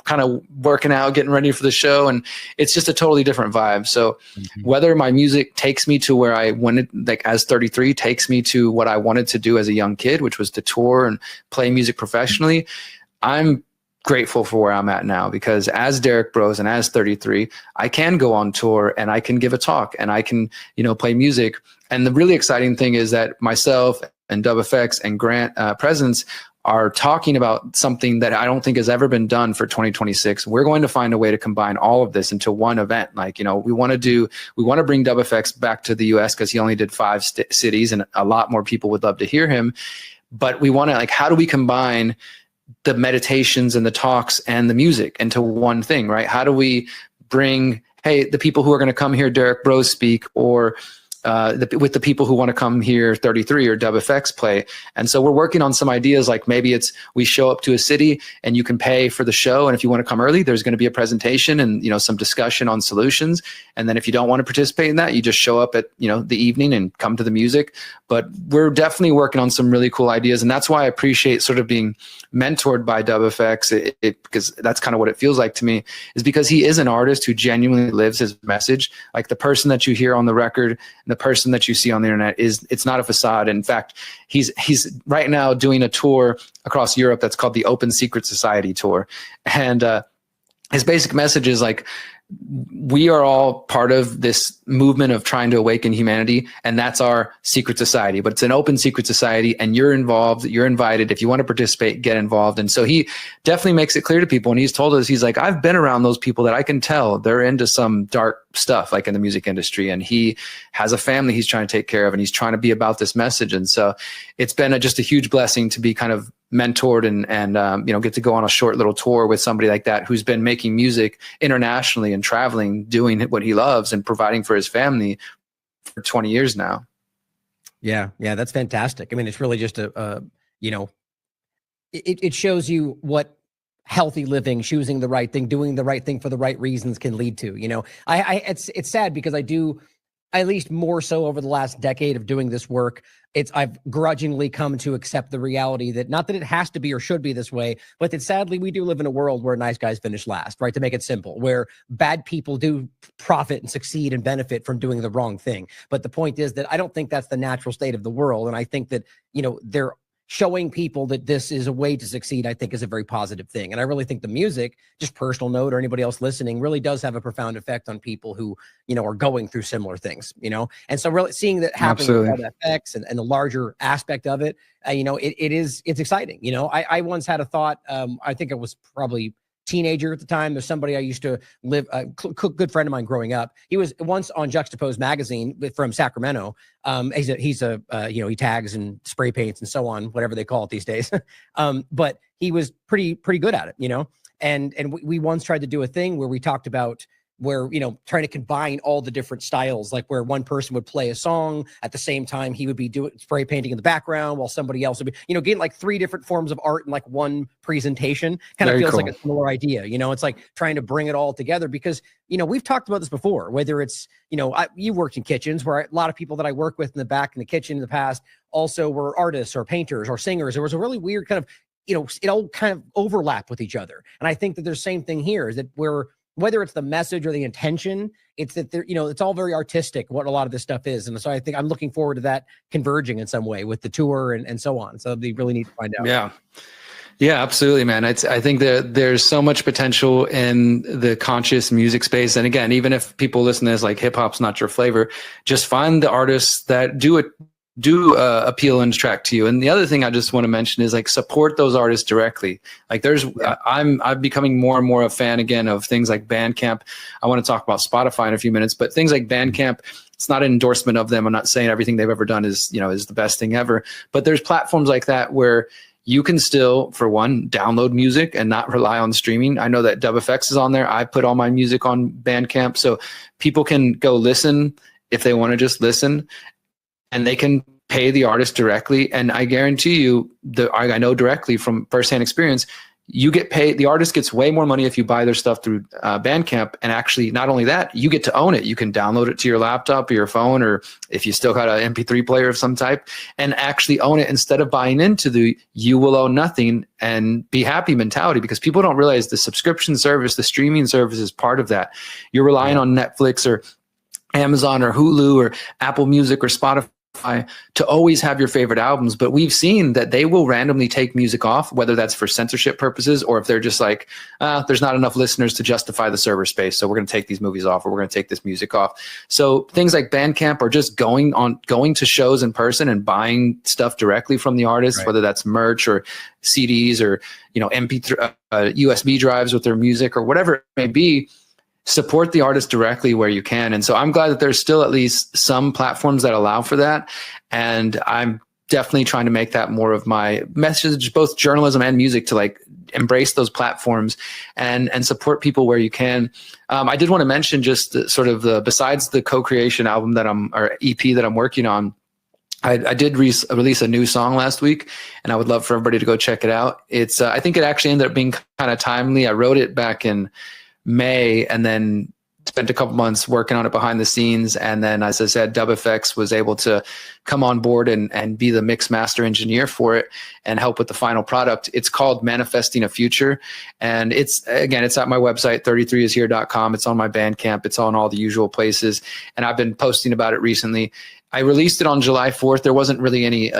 kind of working out, getting ready for the show. And it's just a totally different vibe. So whether my music takes me to where I wanted, like as 33, takes me to what I wanted to do as a young kid, which was to tour and play music professionally, I'm grateful for where I'm at now, because as Derrick Broze and as 33, I can go on tour and I can give a talk and I can, you know, play music. And the really exciting thing is that myself and Dub FX and Grant Presence are talking about something that I don't think has ever been done for 2026. We're going to find a way to combine all of this into one event. Like, you know, we want to bring Dub FX back to the US, because he only did 5 cities and a lot more people would love to hear him. But we want to, like, how do we combine the meditations and the talks and the music into one thing, right? How do we bring, hey, the people who are going to come hear Derrick Broze speak, or with the people who want to come hear 33 or Dub FX play. And so we're working on some ideas, like maybe it's we show up to a city and you can pay for the show, and if you want to come early, there's going to be a presentation and, you know, some discussion on solutions. And then if you don't want to participate in that, you just show up at, you know, the evening and come to the music. But we're definitely working on some really cool ideas, and that's why I appreciate sort of being mentored by Dub FX, because that's kind of what it feels like to me, is because he is an artist who genuinely lives his message. Like, the person that you hear on the record, the person that you see on the internet, it's not a facade. In fact, he's right now doing a tour across Europe that's called the Open Secret Society Tour. And his basic message is like, we are all part of this movement of trying to awaken humanity, and that's our secret society. But it's an open secret society, and you're involved, you're invited. If you want to participate, get involved. And so he definitely makes it clear to people, and he's told us, he's like, I've been around those people that I can tell they're into some dark stuff, like in the music industry, and he has a family he's trying to take care of, and he's trying to be about this message. And so it's been just a huge blessing to be kind of mentored and get to go on a short little tour with somebody like that, who's been making music internationally and traveling, doing what he loves and providing for his family for 20 years now. Yeah. That's fantastic. I mean, it's really just it shows you what healthy living, choosing the right thing, doing the right thing for the right reasons can lead to. It's sad because I do, at least more so over the last decade of doing this work, I've grudgingly come to accept the reality that, not that it has to be or should be this way, but that sadly we do live in a world where nice guys finish last, right? To make it simple, where bad people do profit and succeed and benefit from doing the wrong thing. But the point is that I don't think that's the natural state of the world. And I think that, they're showing people that this is a way to succeed, I think is a very positive thing. And I really think the music, just personal note, or anybody else listening, really does have a profound effect on people who, are going through similar things, And so really seeing that happening with all the effects and the larger aspect of it, it's exciting. I once had a thought, I think it was probably teenager at the time. There's somebody I used to live, a good friend of mine growing up. He was once on Juxtaposed magazine from Sacramento. He tags and spray paints and so on, whatever they call it these days. But he was pretty good at it, and we once tried to do a thing where we talked about where, trying to combine all the different styles, like where one person would play a song at the same time he would be doing spray painting in the background while somebody else would be, getting like 3 different forms of art in like one presentation. Kind of feels cool. Like a similar idea, it's like trying to bring it all together because, we've talked about this before, whether it's, you worked in kitchens where a lot of people that I work with in the kitchen in the past also were artists or painters or singers. There was a really weird kind of, it all kind of overlap with each other. And I think that there's the same thing here, is that whether it's the message or the intention, it's that it's all very artistic, what a lot of this stuff is. And so I think I'm looking forward to that converging in some way with the tour and so on. So it'd be really neat to find out. Yeah, absolutely, man. I think that there's so much potential in the conscious music space. And again, even if people listen to this, like hip hop's not your flavor, just find the artists that do appeal and attract to you. And the other thing I just want to mention is like support those artists directly. Like I'm becoming more and more a fan again of things like Bandcamp. I want to talk about Spotify in a few minutes, but things like Bandcamp, it's not an endorsement of them. I'm not saying everything they've ever done is the best thing ever, but there's platforms like that where you can still, for one, download music and not rely on streaming. I know that DubFX is on there. I put all my music on Bandcamp, so people can go listen if they want to just listen. And they can pay the artist directly. And I guarantee you, I know directly from firsthand experience, you get paid. The artist gets way more money if you buy their stuff through Bandcamp. And actually, not only that, you get to own it. You can download it to your laptop or your phone, or if you still got an MP3 player of some type, and actually own it instead of buying into the you will own nothing and be happy mentality, because people don't realize the subscription service, the streaming service is part of that. You're relying on Netflix or Amazon or Hulu or Apple Music or Spotify to always have your favorite albums, but we've seen that they will randomly take music off, whether that's for censorship purposes or if they're just like, there's not enough listeners to justify the server space, so we're going to take these movies off, or we're going to take this music off. So things like Bandcamp are just going to shows in person and buying stuff directly from the artist, right, whether that's merch or CDs or MP3 USB drives with their music or whatever it may be. Support the artist directly where you can. And so I'm glad that there's still at least some platforms that allow for that. And I'm definitely trying to make that more of my message, both journalism and music, to like embrace those platforms and support people where you can. I did want to mention just besides the co-creation album or EP that I'm working on, I did release a new song last week, and I would love for everybody to go check it out. It's I think it actually ended up being kind of timely. I wrote it back in May and then spent a couple months working on it behind the scenes. And then, as I said, DubFX was able to come on board and be the mix master engineer for it and help with the final product. It's called Manifesting a Future. And it's at my website, 33ishere.com. It's on my Bandcamp. It's on all the usual places. And I've been posting about it recently. I released it on July 4th. There wasn't really any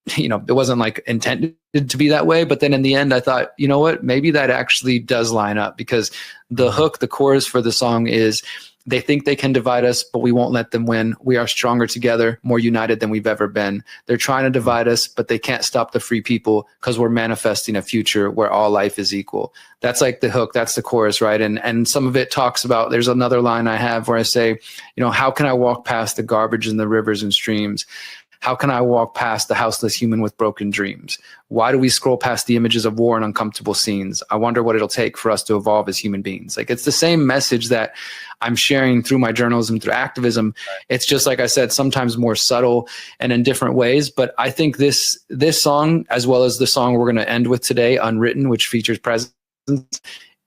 it wasn't like intended to be that way. But then in the end, I thought, you know what, maybe that actually does line up, because the hook, the chorus for the song is, they think they can divide us, but we won't let them win. We are stronger together, more united than we've ever been. They're trying to divide us, but they can't stop the free people, because we're manifesting a future where all life is equal. That's like the hook. That's the chorus, right? And some of it talks about, there's another line I have where I say, how can I walk past the garbage in the rivers and streams? How can I walk past the houseless human with broken dreams? Why do we scroll past the images of war and uncomfortable scenes? I wonder what it'll take for us to evolve as human beings. Like, it's the same message that I'm sharing through my journalism, through activism. It's just, like I said, sometimes more subtle and in different ways. But I think this song, as well as the song we're going to end with today, Unwritten, which features presence,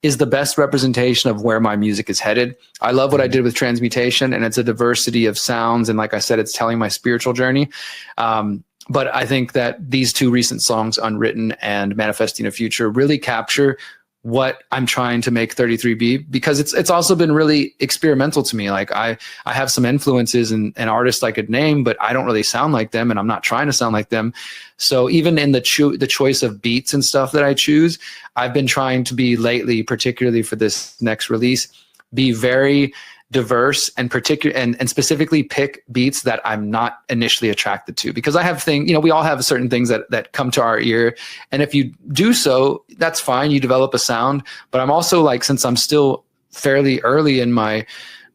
is the best representation of where my music is headed. I love what I did with Transmutation, and it's a diversity of sounds. And like I said, it's telling my spiritual journey. But I think that these two recent songs, Unwritten and Manifesting a Future, really capture what I'm trying to make 33 be, because it's also been really experimental to me. Like, I have some influences and artists I could name, but I don't really sound like them, and I'm not trying to sound like them. So even in the choice of beats and stuff that I choose, I've been trying to be lately, particularly for this next release, be very diverse and and specifically pick beats that I'm not initially attracted to, because I have we all have certain things that come to our ear. And if you do so, that's fine. You develop a sound. But I'm also like, since I'm still fairly early in my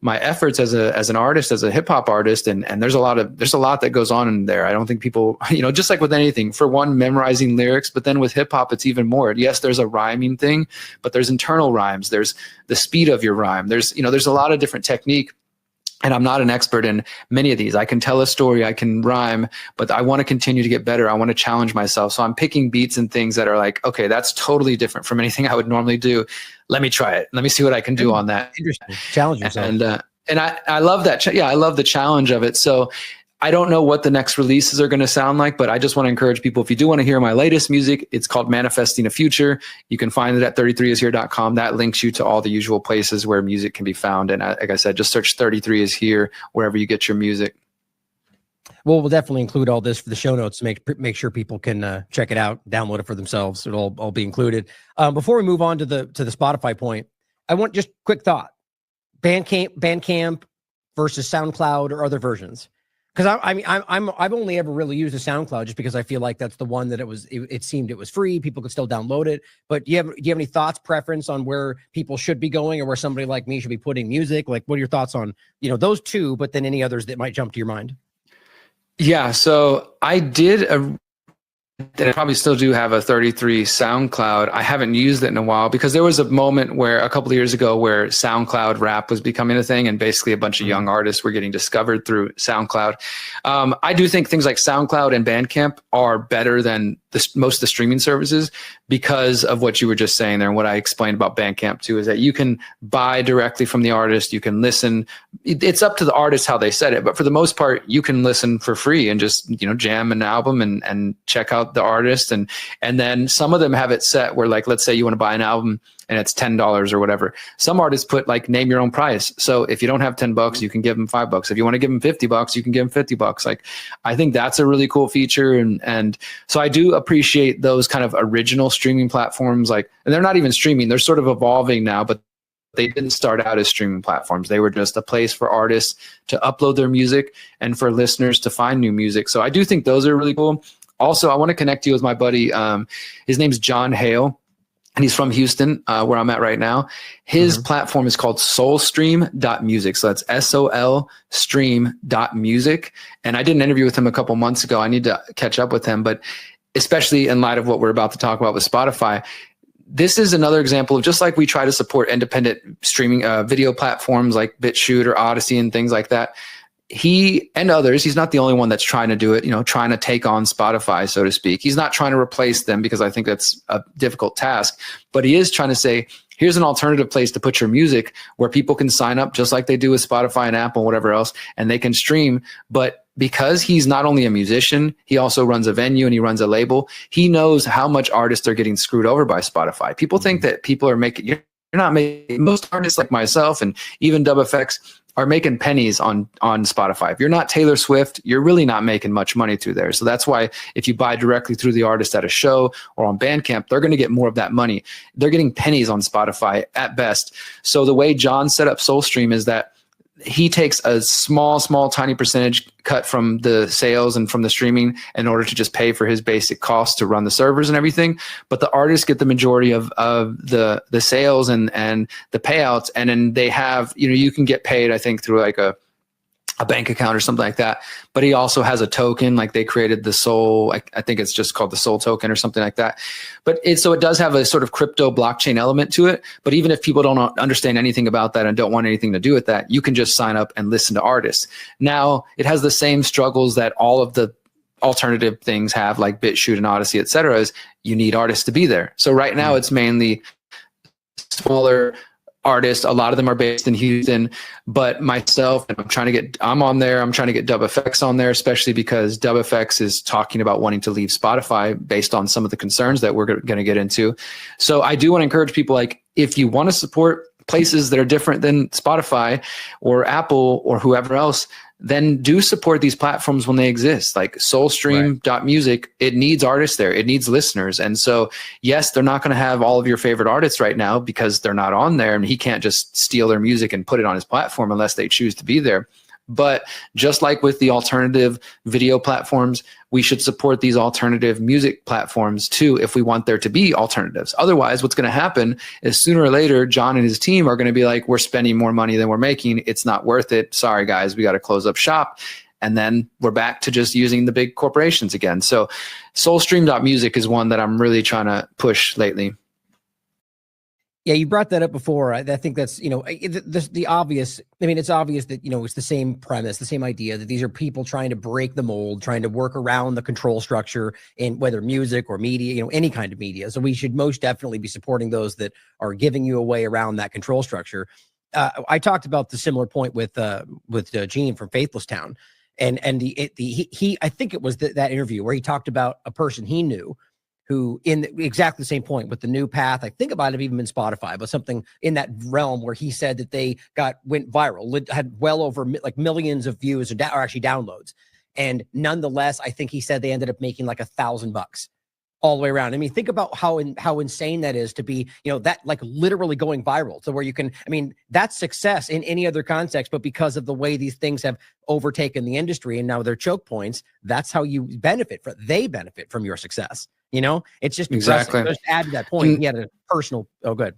efforts as an artist, as a hip hop artist, and there's a lot that goes on in there. I don't think people, just like with anything, for one, memorizing lyrics, but then with hip hop, it's even more. Yes, there's a rhyming thing, but there's internal rhymes. There's the speed of your rhyme. There's a lot of different technique. And I'm not an expert in many of these. I can tell a story, I can rhyme, but I want to continue to get better. I want to challenge myself. So I'm picking beats and things that are like, okay, that's totally different from anything I would normally do. Let me try it. Let me see what I can do on that. Interesting. Challenge yourself. And I love that. I love the challenge of it. So I don't know what the next releases are going to sound like, but I just want to encourage people, if you do want to hear my latest music, it's called Manifesting a Future. You can find it at 33ishere.com. That links you to all the usual places where music can be found. And like I said, just search 33 is here wherever you get your music. Well, we'll definitely include all this for the show notes to make sure people can check it out, download it for themselves. It'll all be included. Before we move on to the Spotify point, I want just quick thought: Bandcamp versus SoundCloud or other versions. Because I've only ever really used a SoundCloud just because I feel like that's the one that it seemed it was free. People could still download it. But do you have any thoughts, preference on where people should be going, or where somebody like me should be putting music? Like, what are your thoughts on, those two, but then any others that might jump to your mind? Yeah, so I did and I probably still do have a 33 SoundCloud. I haven't used it in a while, because there was a moment where a couple of years ago where SoundCloud rap was becoming a thing, and basically a bunch of young artists were getting discovered through SoundCloud. I do think things like SoundCloud and Bandcamp are better than most of the streaming services, because of what you were just saying there. And what I explained about Bandcamp too is that you can buy directly from the artist. You can listen. It's up to the artist how they set it, but for the most part, you can listen for free and just jam an album and check out the artist. And then some of them have it set where, like, let's say you want to buy an album and it's $10 or whatever. Some artists put like name your own price. So if you don't have $10, you can give them $5. If you want to give them $50, you can give them $50. Like, I think that's a really cool feature. And so I do appreciate those kind of original streaming platforms. Like, and they're not even streaming, they're sort of evolving now, but they didn't start out as streaming platforms. They were just a place for artists to upload their music and for listeners to find new music. So I do think those are really cool. Also, I want to connect you with my buddy. His name's John Hale, and he's from Houston, where I'm at right now. His platform is called soulstream.music. So that's SOL stream.music. And I did an interview with him a couple months ago. I need to catch up with him, but especially in light of what we're about to talk about with Spotify, this is another example of, just like we try to support independent streaming video platforms like BitChute or Odyssey and things like that. He and others, he's not the only one that's trying to do it, trying to take on Spotify, so to speak. He's not trying to replace them, because I think that's a difficult task, but he is trying to say, here's an alternative place to put your music where people can sign up just like they do with Spotify and Apple and whatever else, and they can stream. But because he's not only a musician, he also runs a venue and he runs a label. He knows how much artists are getting screwed over by Spotify. People think that people are making, you're not making, most artists like myself and even DubFX, are making pennies on Spotify. If you're not Taylor Swift, you're really not making much money through there. So that's why if you buy directly through the artist at a show or on Bandcamp, they're going to get more of that money. They're getting pennies on Spotify at best. So the way John set up SoulStream is that he takes a small, tiny percentage cut from the sales and from the streaming in order to just pay for his basic costs to run the servers and everything. But the artists get the majority of the sales and the payouts. And then they have, you can get paid, I think, through like a bank account or something like that. But he also has a token, like they created the Soul, I think it's just called the Soul token or something like that. But so it does have a sort of crypto blockchain element to it. But even if people don't understand anything about that and don't want anything to do with that, you can just sign up and listen to artists. Now, it has the same struggles that all of the alternative things have, like BitChute and Odyssey, et cetera, is you need artists to be there. So right now it's mainly smaller artists. A lot of them are based in Houston, but myself, I'm on there. I'm trying to get DubFX on there, especially because DubFX is talking about wanting to leave Spotify based on some of the concerns that we're going to get into. So I do want to encourage people, like, if you want to support places that are different than Spotify or Apple or whoever else, then do support these platforms when they exist. Like soulstream.music, it needs artists there. It needs listeners. And so, yes, they're not going to have all of your favorite artists right now because they're not on there, and he can't just steal their music and put it on his platform unless they choose to be there. But just like with the alternative video platforms, we should support these alternative music platforms too if we want there to be alternatives. Otherwise, what's going to happen is sooner or later, John and his team are going to be like, we're spending more money than we're making. It's not worth it. Sorry, guys, we got to close up shop. And then we're back to just using the big corporations again. So soulstream.music is one that I'm really trying to push lately. Yeah, you brought that up before. I think that's, the obvious. I mean, it's obvious that, it's the same premise, the same idea that these are people trying to break the mold, trying to work around the control structure in whether music or media, any kind of media. So we should most definitely be supporting those that are giving you a way around that control structure. I talked about the similar point with Gene from Faithless Town, and I think it was that interview where he talked about a person he knew who in exactly the same point with the new path. I think it might have even been Spotify, but something in that realm where he said that they went viral, had well over like millions of views or actually downloads. And nonetheless, I think he said they ended up making like $1,000 all the way around. I mean, think about how insane that is to be, that like literally going viral to where you can, that's success in any other context, but because of the way these things have overtaken the industry and now they're choke points, that's how you they benefit from your success. It's just exactly. Just to add to that point, he had a personal. Oh, good.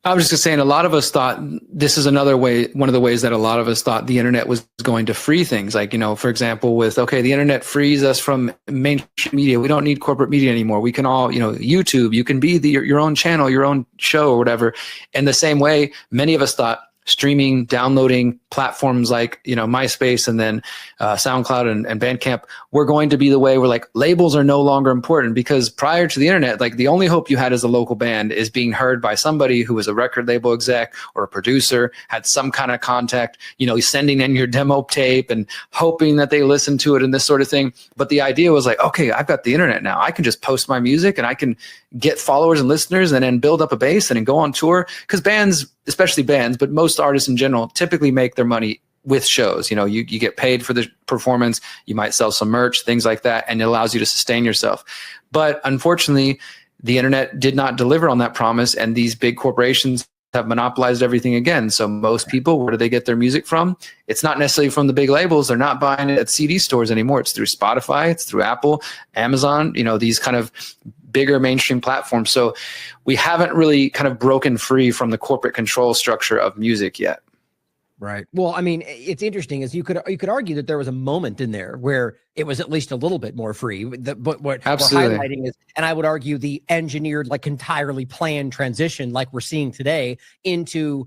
I was just saying, a lot of us thought this is another way, one of the ways that a lot of us thought the internet was going to free things. Like, for example, the internet frees us from mainstream media. We don't need corporate media anymore. We can all, YouTube, you can be your own channel, your own show or whatever. In the same way, many of us thought streaming, downloading platforms like, MySpace and then SoundCloud and Bandcamp, we're going to be the way where like labels are no longer important, because prior to the internet, like the only hope you had as a local band is being heard by somebody who was a record label exec or a producer, had some kind of contact, sending in your demo tape and hoping that they listen to it and this sort of thing. But the idea was like, okay, I've got the internet now. I can just post my music and I can get followers and listeners and then build up a base and then go on tour. Because bands, especially bands, but most artists in general, typically make their money with shows. You get paid for the performance, you might sell some merch, things like that, and it allows you to sustain yourself. But unfortunately, the internet did not deliver on that promise, and these big corporations have monopolized everything again. So most people, where do they get their music from? It's not necessarily from the big labels. They're not buying it at CD stores anymore. It's through Spotify, it's through Apple, Amazon, these kind of bigger mainstream platforms. So we haven't really kind of broken free from the corporate control structure of music yet. Right. Well, it's interesting as you could argue that there was a moment in there where it was at least a little bit more free. But what we're highlighting is, and I would argue the engineered, like entirely planned transition, like we're seeing today, into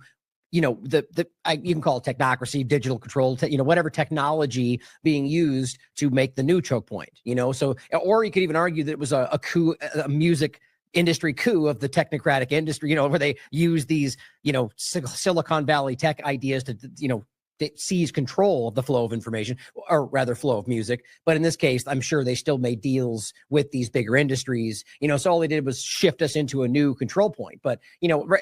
you can call it technocracy, digital control, whatever technology being used to make the new choke point. So, or you could even argue that it was a coup, a music industry coup of the technocratic industry, where they use these, Silicon Valley tech ideas to, seize control of the flow of information, or rather flow of music. But in this case, I'm sure they still made deals with these bigger industries, so all they did was shift us into a new control point. But,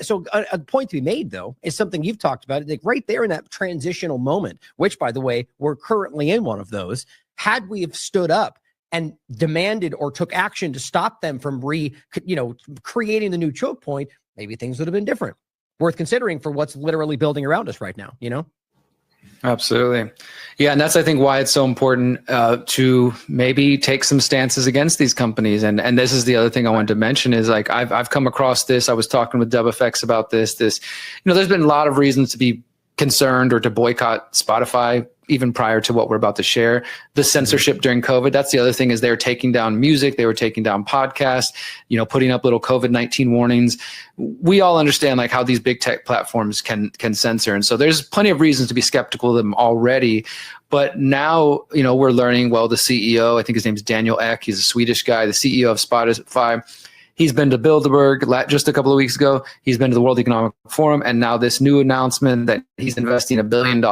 so a point to be made, though, is something you've talked about, like right there in that transitional moment, which, by the way, we're currently in one of those. Had we have stood up and demanded or took action to stop them from creating the new choke point, maybe things would have been different. Worth considering for what's literally building around us right now, Absolutely. Yeah. And that's, I think, why it's so important to maybe take some stances against these companies. And this is the other thing I wanted to mention is like, I've come across this. I was talking with DubFX about this, there's been a lot of reasons to be concerned or to boycott Spotify, even prior to what we're about to share. The censorship during COVID, that's the other thing, is they were taking down music, they were taking down podcasts, putting up little COVID-19 warnings. We all understand like how these big tech platforms can censor. And so there's plenty of reasons to be skeptical of them already. But now, we're learning, well, the CEO, I think his name is Daniel Ek, he's a Swedish guy, the CEO of Spotify. He's been to Bilderberg just a couple of weeks ago. He's been to the World Economic Forum. And now this new announcement that he's investing $1 billion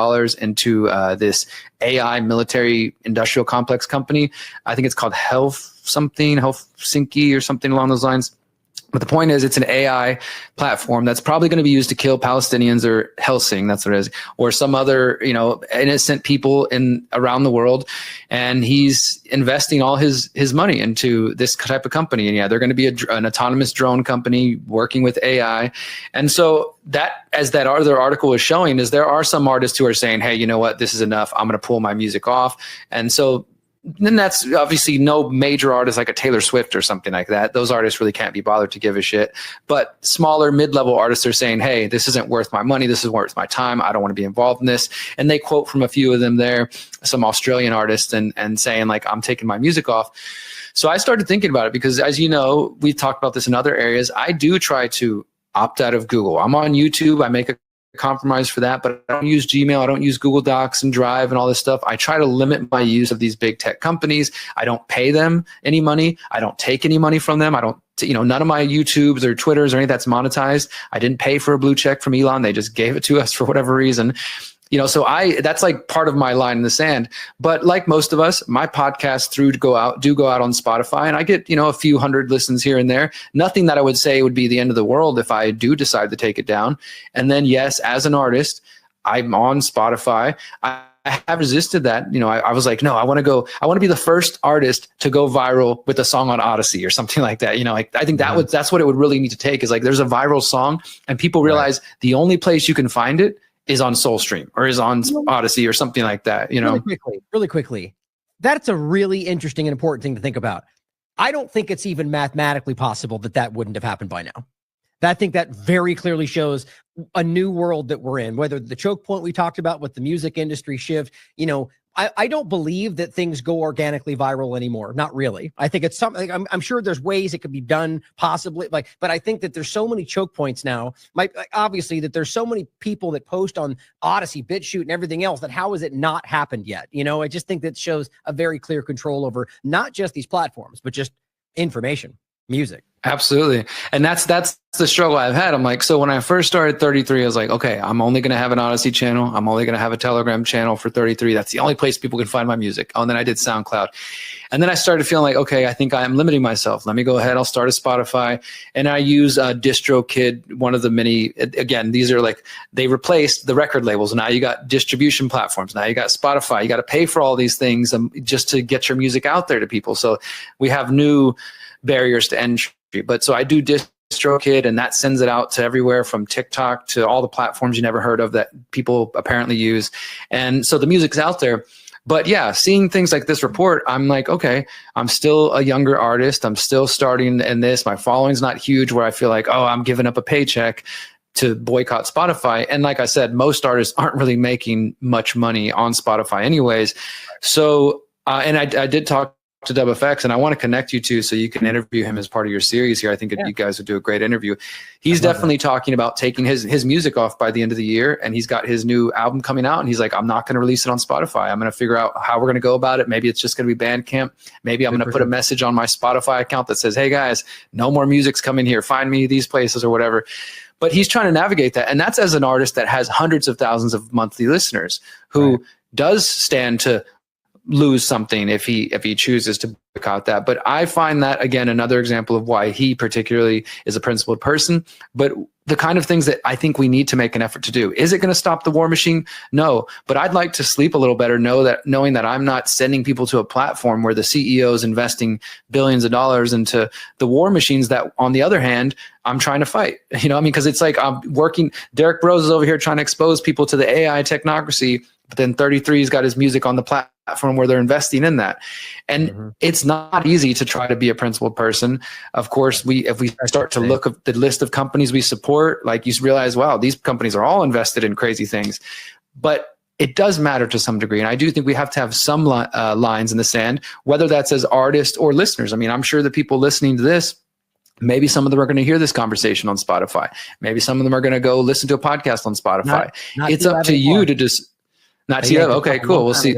into this AI military industrial complex company. I think it's called Helsinki or something along those lines. But the point is, it's an AI platform that's probably going to be used to kill Palestinians, or Helsing, that's what it is, or some other, innocent people around the world. And he's investing all his money into this type of company. And yeah, they're going to be an autonomous drone company working with AI. And so that, as that other article is showing, is there are some artists who are saying, hey, you know what, this is enough. I'm going to pull my music off. And so then that's obviously no major artist like a Taylor Swift or something like that. Those artists really can't be bothered to give a shit. But smaller mid-level artists are saying, hey, this isn't worth my money. This isn't worth my time. I don't want to be involved in this. And they quote from a few of them there, some Australian artists, and saying like, I'm taking my music off. So I started thinking about it because, as you know, we've talked about this in other areas. I do try to opt out of Google. I'm on YouTube. I make a compromise for that, but I don't use Gmail. I don't use Google Docs and Drive and all this stuff. I try to limit my use of these big tech companies. I don't pay them any money. I don't take any money from them. I don't, none of my YouTubes or Twitters or anything that's monetized. I didn't pay for a blue check from Elon. They just gave it to us for whatever reason. So that's like part of my line in the sand. But like most of us, my podcasts do go out on Spotify, and I get, a few hundred listens here and there. Nothing that I would say would be the end of the world if I do decide to take it down. And then, yes, as an artist, I'm on Spotify. I have resisted that. I was like, no, I want to be the first artist to go viral with a song on Odyssey or something like that. I think that's what it would really need to take, is like, there's a viral song and people realize the only place you can find it is on SoulStream or is on Odyssey or something like that, Really quickly. That's a really interesting and important thing to think about. I don't think it's even mathematically possible that wouldn't have happened by now. I think that very clearly shows a new world that we're in, whether the choke point we talked about with the music industry shift, I don't believe that things go organically viral anymore. Not really. I think it's something, I'm sure there's ways it could be done possibly, but I think that there's so many choke points now, obviously that there's so many people that post on Odyssey, BitChute and everything else, that how has it not happened yet? I just think that shows a very clear control over not just these platforms, but just information, music. Absolutely. And that's the struggle I've had. I'm like, so when I first started 33, I was like, okay, I'm only going to have an Odyssey channel. I'm only going to have a Telegram channel for 33. That's the only place people can find my music. Oh, and then I did SoundCloud. And then I started feeling like, okay, I think I'm limiting myself. Let me go ahead. I'll start a Spotify. And I use DistroKid, one of the many, again, these are like, they replaced the record labels. Now you got distribution platforms. Now you got Spotify. You got to pay for all these things just to get your music out there to people. So we have new barriers to entry. But so I do DistroKid, and that sends it out to everywhere from TikTok to all the platforms you never heard of that people apparently use. And so the music's out there. But yeah, seeing things like this report, I'm like, okay, I'm still a younger artist. I'm still starting in this. My following's not huge where I feel like, oh, I'm giving up a paycheck to boycott Spotify. And like I said, most artists aren't really making much money on Spotify anyways. So, and I did talk to DubFX, and I want to connect you two so you can interview him as part of your series here. I think you guys would do a great interview. He's definitely talking about taking his music off by the end of the year, and he's got his new album coming out, and he's like, I'm not going to release it on Spotify. I'm going to figure out how we're going to go about it. Maybe it's just going to be Bandcamp. Maybe I'm going to put a message on my Spotify account that says, hey guys, no more music's coming here. Find me these places or whatever. but he's trying to navigate that. And that's as an artist that has hundreds of thousands of monthly listeners who does stand to lose something if he chooses to boycott that. But I find that, again, another example of why he particularly is a principled person. But the kind of things that I think we need to make an effort to do. Is it going to stop the war machine? No, but I'd like to sleep a little better, knowing that I'm not sending people to a platform where the CEO is investing billions of dollars into the war machines that, on the other hand, I'm trying to fight. You know, I mean, because it's like I'm working. Derrick Broze is over here trying to expose people to the AI technocracy, but then 33's got his music on the platform where they're investing in that. And it's not easy to try to be a principled person. Of course, if we start to look at the list of companies we support, like, you realize, wow, these companies are all invested in crazy things. But it does matter to some degree. And I do think we have to have some lines in the sand, whether that's as artists or listeners. I mean, I'm sure the people listening to this, maybe some of them are going to hear this conversation on Spotify. Maybe some of them are going to go listen to a podcast on Spotify. It's up to you to just... Not to you. Okay, cool. We'll see.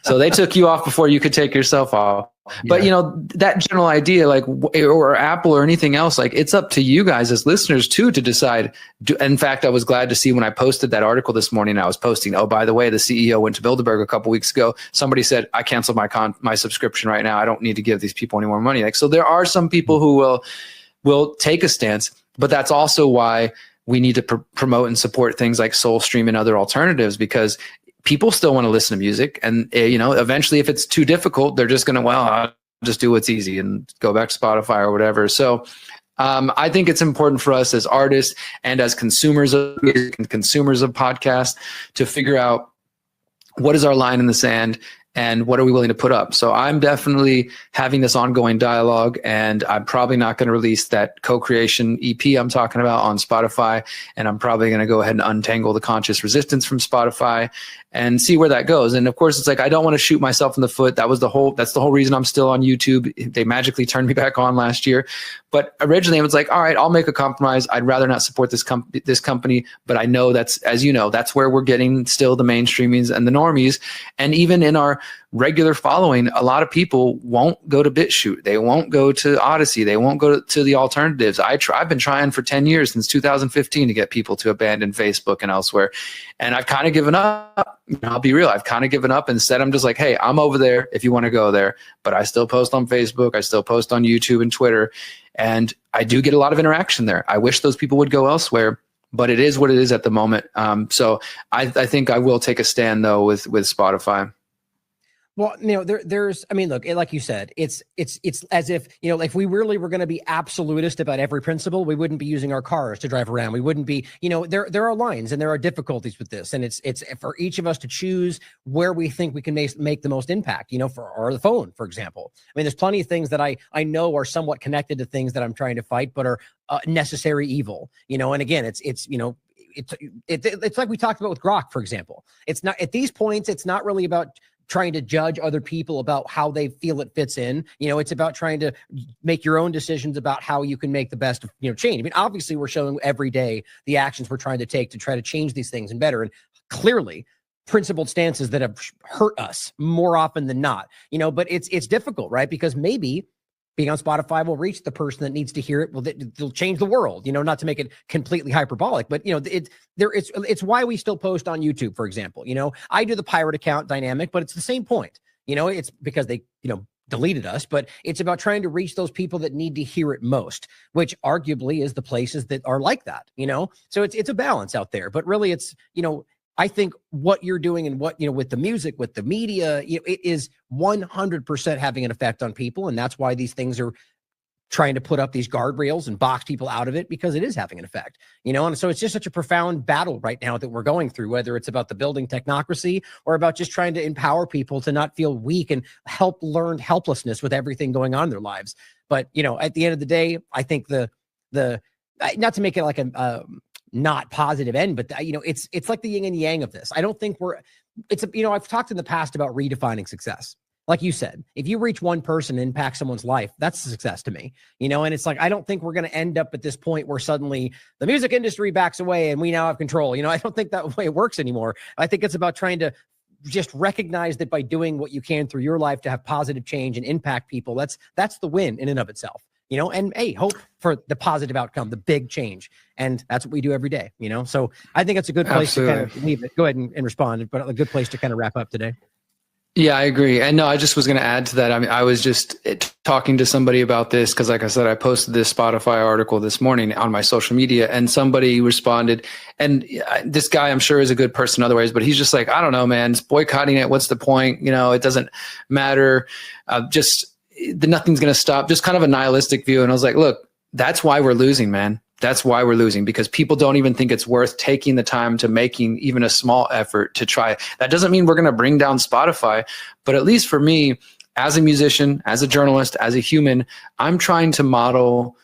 So they took you off before you could take yourself off. But, you know, that general idea, like, or Apple or anything else, like, it's up to you guys as listeners too to decide. In fact, I was glad to see when I posted that article this morning, I was posting, oh, by the way, the CEO went to Bilderberg a couple weeks ago. Somebody said, I canceled my subscription right now. I don't need to give these people any more money. Like, so there are some people who will take a stance, but that's also why we need to promote and support things like SoulStream and other alternatives, because people still want to listen to music. And, you know, eventually if it's too difficult, they're just going to, well, I'll just do what's easy and go back to Spotify or whatever. So I think it's important for us as artists and as consumers of music and consumers of podcasts to figure out what is our line in the sand and what are we willing to put up. So I'm definitely having this ongoing dialogue, and I'm probably not going to release that co-creation EP I'm talking about on Spotify. And I'm probably going to go ahead and untangle the conscious resistance from Spotify and see where that goes. And of course, it's like, I don't want to shoot myself in the foot. That's the whole reason I'm still on YouTube. They magically turned me back on last year. But originally it was like, all right, I'll make a compromise. I'd rather not support this company, but I know that's, as you know, that's where we're getting still the mainstreamings and the normies. And even in our regular following, a lot of people won't go to BitChute. They won't go to Odyssey. They won't go to the alternatives. I've been trying for 10 years, since 2015, to get people to abandon Facebook and elsewhere. And I've kind of given up. You know, I'll be real. I've kind of given up. Instead, I'm just like, hey, I'm over there if you want to go there. But I still post on Facebook. I still post on YouTube and Twitter. And I do get a lot of interaction there. I wish those people would go elsewhere, but it is what it is at the moment. So I think I will take a stand, though, with Spotify. Well, you know, there's, I mean, look, like you said, it's as if, you know, if we really were going to be absolutist about every principle, we wouldn't be using our cars to drive around. We wouldn't be, you know, there are lines and there are difficulties with this. And it's for each of us to choose where we think we can make the most impact, you know, or the phone, for example. I mean, there's plenty of things that I know are somewhat connected to things that I'm trying to fight, but are necessary evil, you know, and again, it's, you know, it's like we talked about with Grok, for example. It's not, at these points, it's not really about trying to judge other people about how they feel it fits in. You know, it's about trying to make your own decisions about how you can make the best, you know, change. I mean, obviously we're showing every day the actions we're trying to take to try to change these things and better. And clearly principled stances that have hurt us more often than not, you know, but it's difficult, right? Because maybe being on Spotify will reach the person that needs to hear it. Well, they'll change the world, you know, not to make it completely hyperbolic, but, you know, it's why we still post on YouTube, for example. You know, I do the pirate account dynamic, but it's the same point. You know, it's because they, you know, deleted us, but it's about trying to reach those people that need to hear it most, which arguably is the places that are like that, you know? So it's a balance out there, but really it's, you know, I think what you're doing and what, you know, with the music, with the media, you know, it is 100% having an effect on people. And that's why these things are trying to put up these guardrails and box people out of it, because it is having an effect, you know? And so it's just such a profound battle right now that we're going through, whether it's about the building technocracy or about just trying to empower people to not feel weak and learned helplessness with everything going on in their lives. But, you know, at the end of the day, I think the not to make it like a, not positive end, but you know, it's like the yin and yang of this. I don't think you know, I've talked in the past about redefining success. Like you said, if you reach one person and impact someone's life, that's a success to me, you know? And it's like, I don't think we're going to end up at this point where suddenly the music industry backs away and we now have control. You know, I don't think that way it works anymore. I think it's about trying to just recognize that by doing what you can through your life to have positive change and impact people, that's the win in and of itself. and hey, hope for the positive outcome, the big change. And that's what we do every day, So I think it's a good place to kind of leave it. Go ahead and respond, but a good place to kind of wrap up today. Yeah, I agree. And no, I just was going to add to that. I mean, I was just talking to somebody about this because, like I said, I posted this Spotify article this morning on my social media, and somebody responded. And this guy, I'm sure, is a good person otherwise, but he's just like, I don't know, man, it's boycotting it. What's the point? It doesn't matter. Nothing's going to stop. Just kind of a nihilistic view. And I was like, look, that's why we're losing, man. That's why we're losing, because people don't even think it's worth taking the time to making even a small effort to try. That doesn't mean we're going to bring down Spotify, but at least for me, as a musician, as a journalist, as a human, I'm trying to model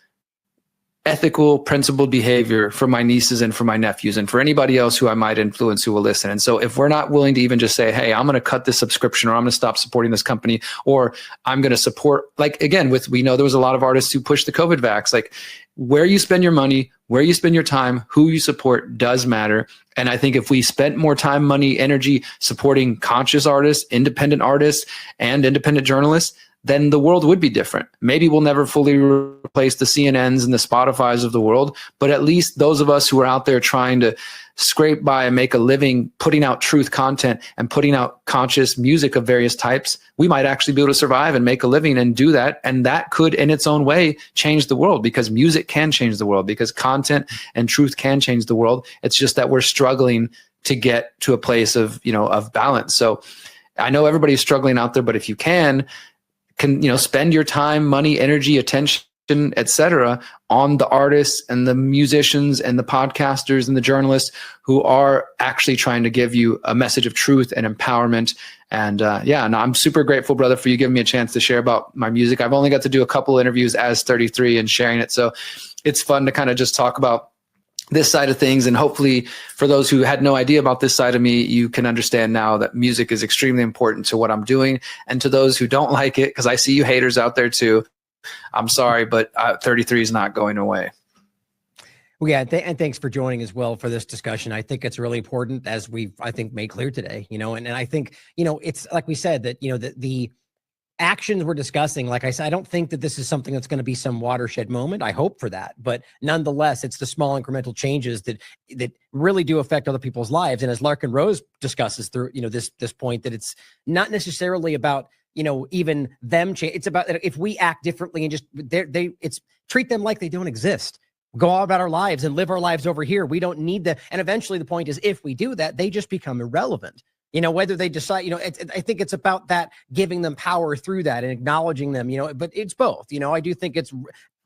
ethical, principled behavior for my nieces and for my nephews and for anybody else who I might influence who will listen. And so if we're not willing to even just say, hey, I'm going to cut this subscription, or I'm going to stop supporting this company, or I'm going to support, like, again, we know there was a lot of artists who pushed the COVID vax, like where you spend your money, where you spend your time, who you support does matter. And I think if we spent more time, money, energy supporting conscious artists, independent artists, and independent journalists, then the world would be different. Maybe we'll never fully replace the CNNs and the Spotifys of the world, but at least those of us who are out there trying to scrape by and make a living, putting out truth content and putting out conscious music of various types, we might actually be able to survive and make a living and do that. And that could, in its own way, change the world, because music can change the world, because content and truth can change the world. It's just that we're struggling to get to a place of balance. So I know everybody's struggling out there, but if you can spend your time, money, energy, attention, etc., on the artists and the musicians and the podcasters and the journalists who are actually trying to give you a message of truth and empowerment. And I'm super grateful, brother, for you giving me a chance to share about my music. I've only got to do a couple interviews as 33 and sharing it, so it's fun to kind of just talk about this side of things. And hopefully for those who had no idea about this side of me, you can understand now that music is extremely important to what I'm doing. And to those who don't like it, because I see you haters out there too, I'm sorry, but 33 is not going away. Well, yeah, and thanks for joining as well for this discussion. I think it's really important, as we've, I think, made clear today, and I think, it's like we said that, the actions we're discussing, like I said, I don't think that this is something that's going to be some watershed moment. I hope for that, but nonetheless, it's the small incremental changes that really do affect other people's lives. And as Larkin Rose discusses through, this point, that it's not necessarily about, even them change. It's about if we act differently and just it's treat them like they don't exist. Go all about our lives and live our lives over here. We don't need that. And eventually the point is, if we do that, they just become irrelevant. Whether they decide, I think it's about that, giving them power through that and acknowledging them, but it's both. I do think it's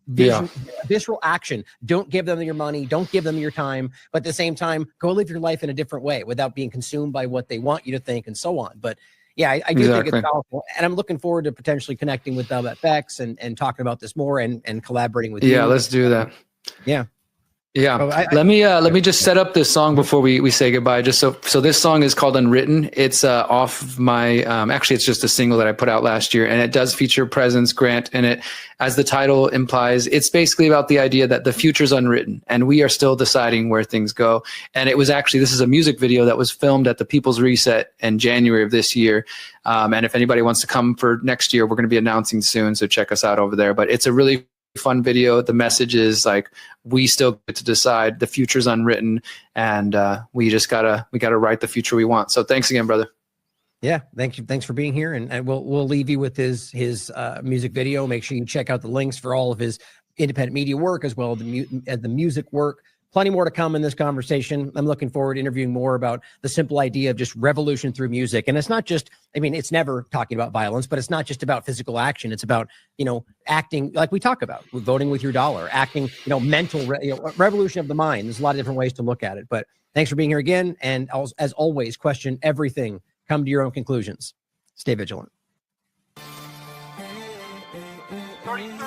visceral action. Don't give them your money. Don't give them your time. But at the same time, go live your life in a different way without being consumed by what they want you to think and so on. But yeah, I do think it's powerful. And I'm looking forward to potentially connecting with FX and talking about this more and collaborating with you. Yeah, let's do that. Yeah. Yeah. Let me just set up this song before we say goodbye. Just so this song is called Unwritten. It's off of my, actually it's just a single that I put out last year, and it does feature Presence Grant in it. As the title implies, it's basically about the idea that the future's unwritten and we are still deciding where things go. And it was actually, this is a music video that was filmed at the People's Reset in January of this year. And if anybody wants to come for next year, we're going to be announcing soon. So check us out over there. But it's a really fun video. The message is like, we still get to decide. The future's unwritten, and we gotta write the future we want. So thanks again, brother. Yeah, thank you. Thanks for being here, and we'll leave you with his music video. Make sure you check out the links for all of his independent media work as well as the music work. Plenty more to come in this conversation. I'm looking forward to interviewing more about the simple idea of just revolution through music. And it's not just, it's never talking about violence, but it's not just about physical action. It's about, acting like we talk about, voting with your dollar, acting, mental, revolution of the mind. There's a lot of different ways to look at it. But thanks for being here again. And as always, question everything. Come to your own conclusions. Stay vigilant. 33.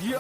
Yeah,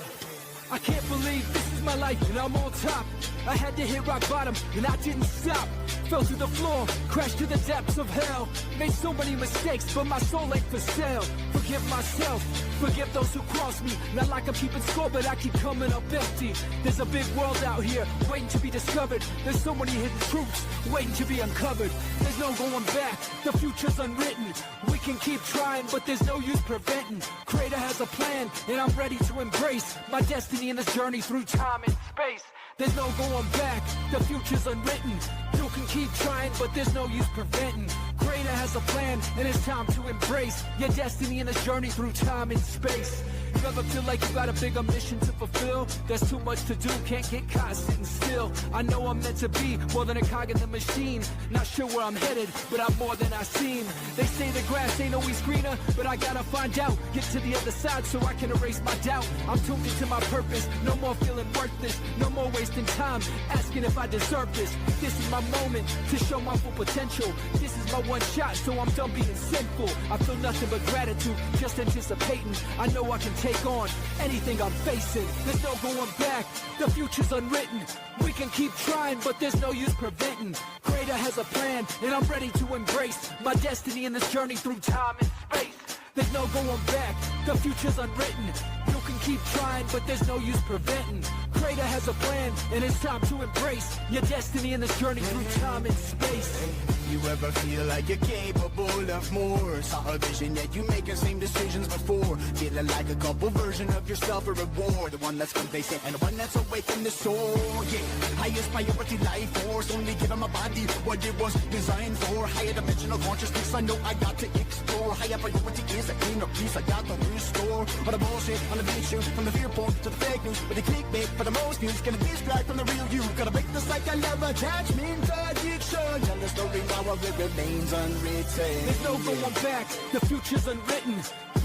I can't believe this is my life and I'm on top. I had to hit rock bottom and I didn't stop. Fell through the floor, crashed to the depths of hell. Made so many mistakes, but my soul ain't for sale. Forgive myself, forgive those who crossed me. Not like I'm keeping score, but I keep coming up empty. There's a big world out here, waiting to be discovered. There's so many hidden truths, waiting to be uncovered. There's no going back, the future's unwritten. We can keep trying, but there's no use preventing. Creator has a plan, and I'm ready to embrace my destiny in this journey through time and space. There's no going back, the future's unwritten. You can keep trying, but there's no use preventing. Creator has a plan, and it's time to embrace your destiny in this journey through time and space. You ever feel like you got a bigger mission to fulfill? There's too much to do, can't get caught sitting still. I know I'm meant to be more than a cog in the machine. Not sure where I'm headed, but I'm more than I seem. They say the grass ain't always greener, but I gotta find out. Get to the other side so I can erase my doubt. I'm tuned into my purpose, no more feeling worthless. No more wasting time, asking if I deserve this. This is my moment to show my full potential. This is my one shot, so I'm done being sinful. I feel nothing but gratitude, just anticipating. I know I can take on anything I'm facing. There's no going back, the future's unwritten. We can keep trying, but there's no use preventing. Creator has a plan, and I'm ready to embrace my destiny in this journey through time and space. There's no going back, the future's unwritten. You can keep trying, but there's no use preventing. Creator has a plan, and it's time to embrace your destiny in this journey through time and space. You ever feel like you're capable of more? Saw a vision, yet you make the same decisions before. Feeling like a couple version of yourself a reward. The one that's complacent and the one that's awake in the soul. Yeah, highest priority life force. Only giving my body what it was designed for. Higher dimensional consciousness, I know I got to explore. Higher priority is the inner peace I got to restore. All the bullshit on the video, from the fear porn to the fake news. With the clickbait for the most news, gonna distract from the real you. Gotta break the cycle of attachment addiction. Tell the story now of it remains unwritten. There's no going back, the future's unwritten.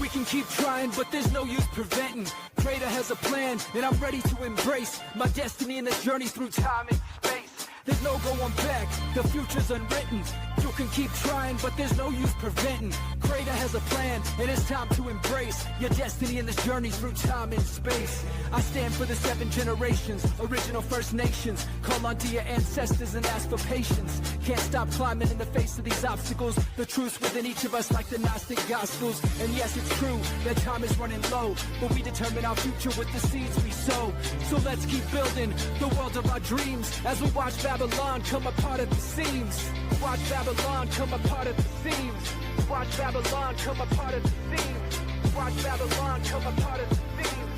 We can keep trying, but there's no use preventing. Creator has a plan, and I'm ready to embrace my destiny in this journey through time and space. There's no going back, the future's unwritten. You can keep trying, but there's no use preventing. Creator has a plan, and it's time to embrace your destiny in this journey through time and space. I stand for the 7 generations, original First Nations. Call on to your ancestors and ask for patience. Can't stop climbing in the face of these obstacles. The truth's within each of us like the Gnostic Gospels. And yes, it's true that time is running low, but we determine our future with the seeds we sow. So let's keep building the world of our dreams as we watch Babylon come apart at the seams. Watch Babylon come apart at the seams. Watch Babylon come apart at the seams. Watch Babylon come apart at the seams.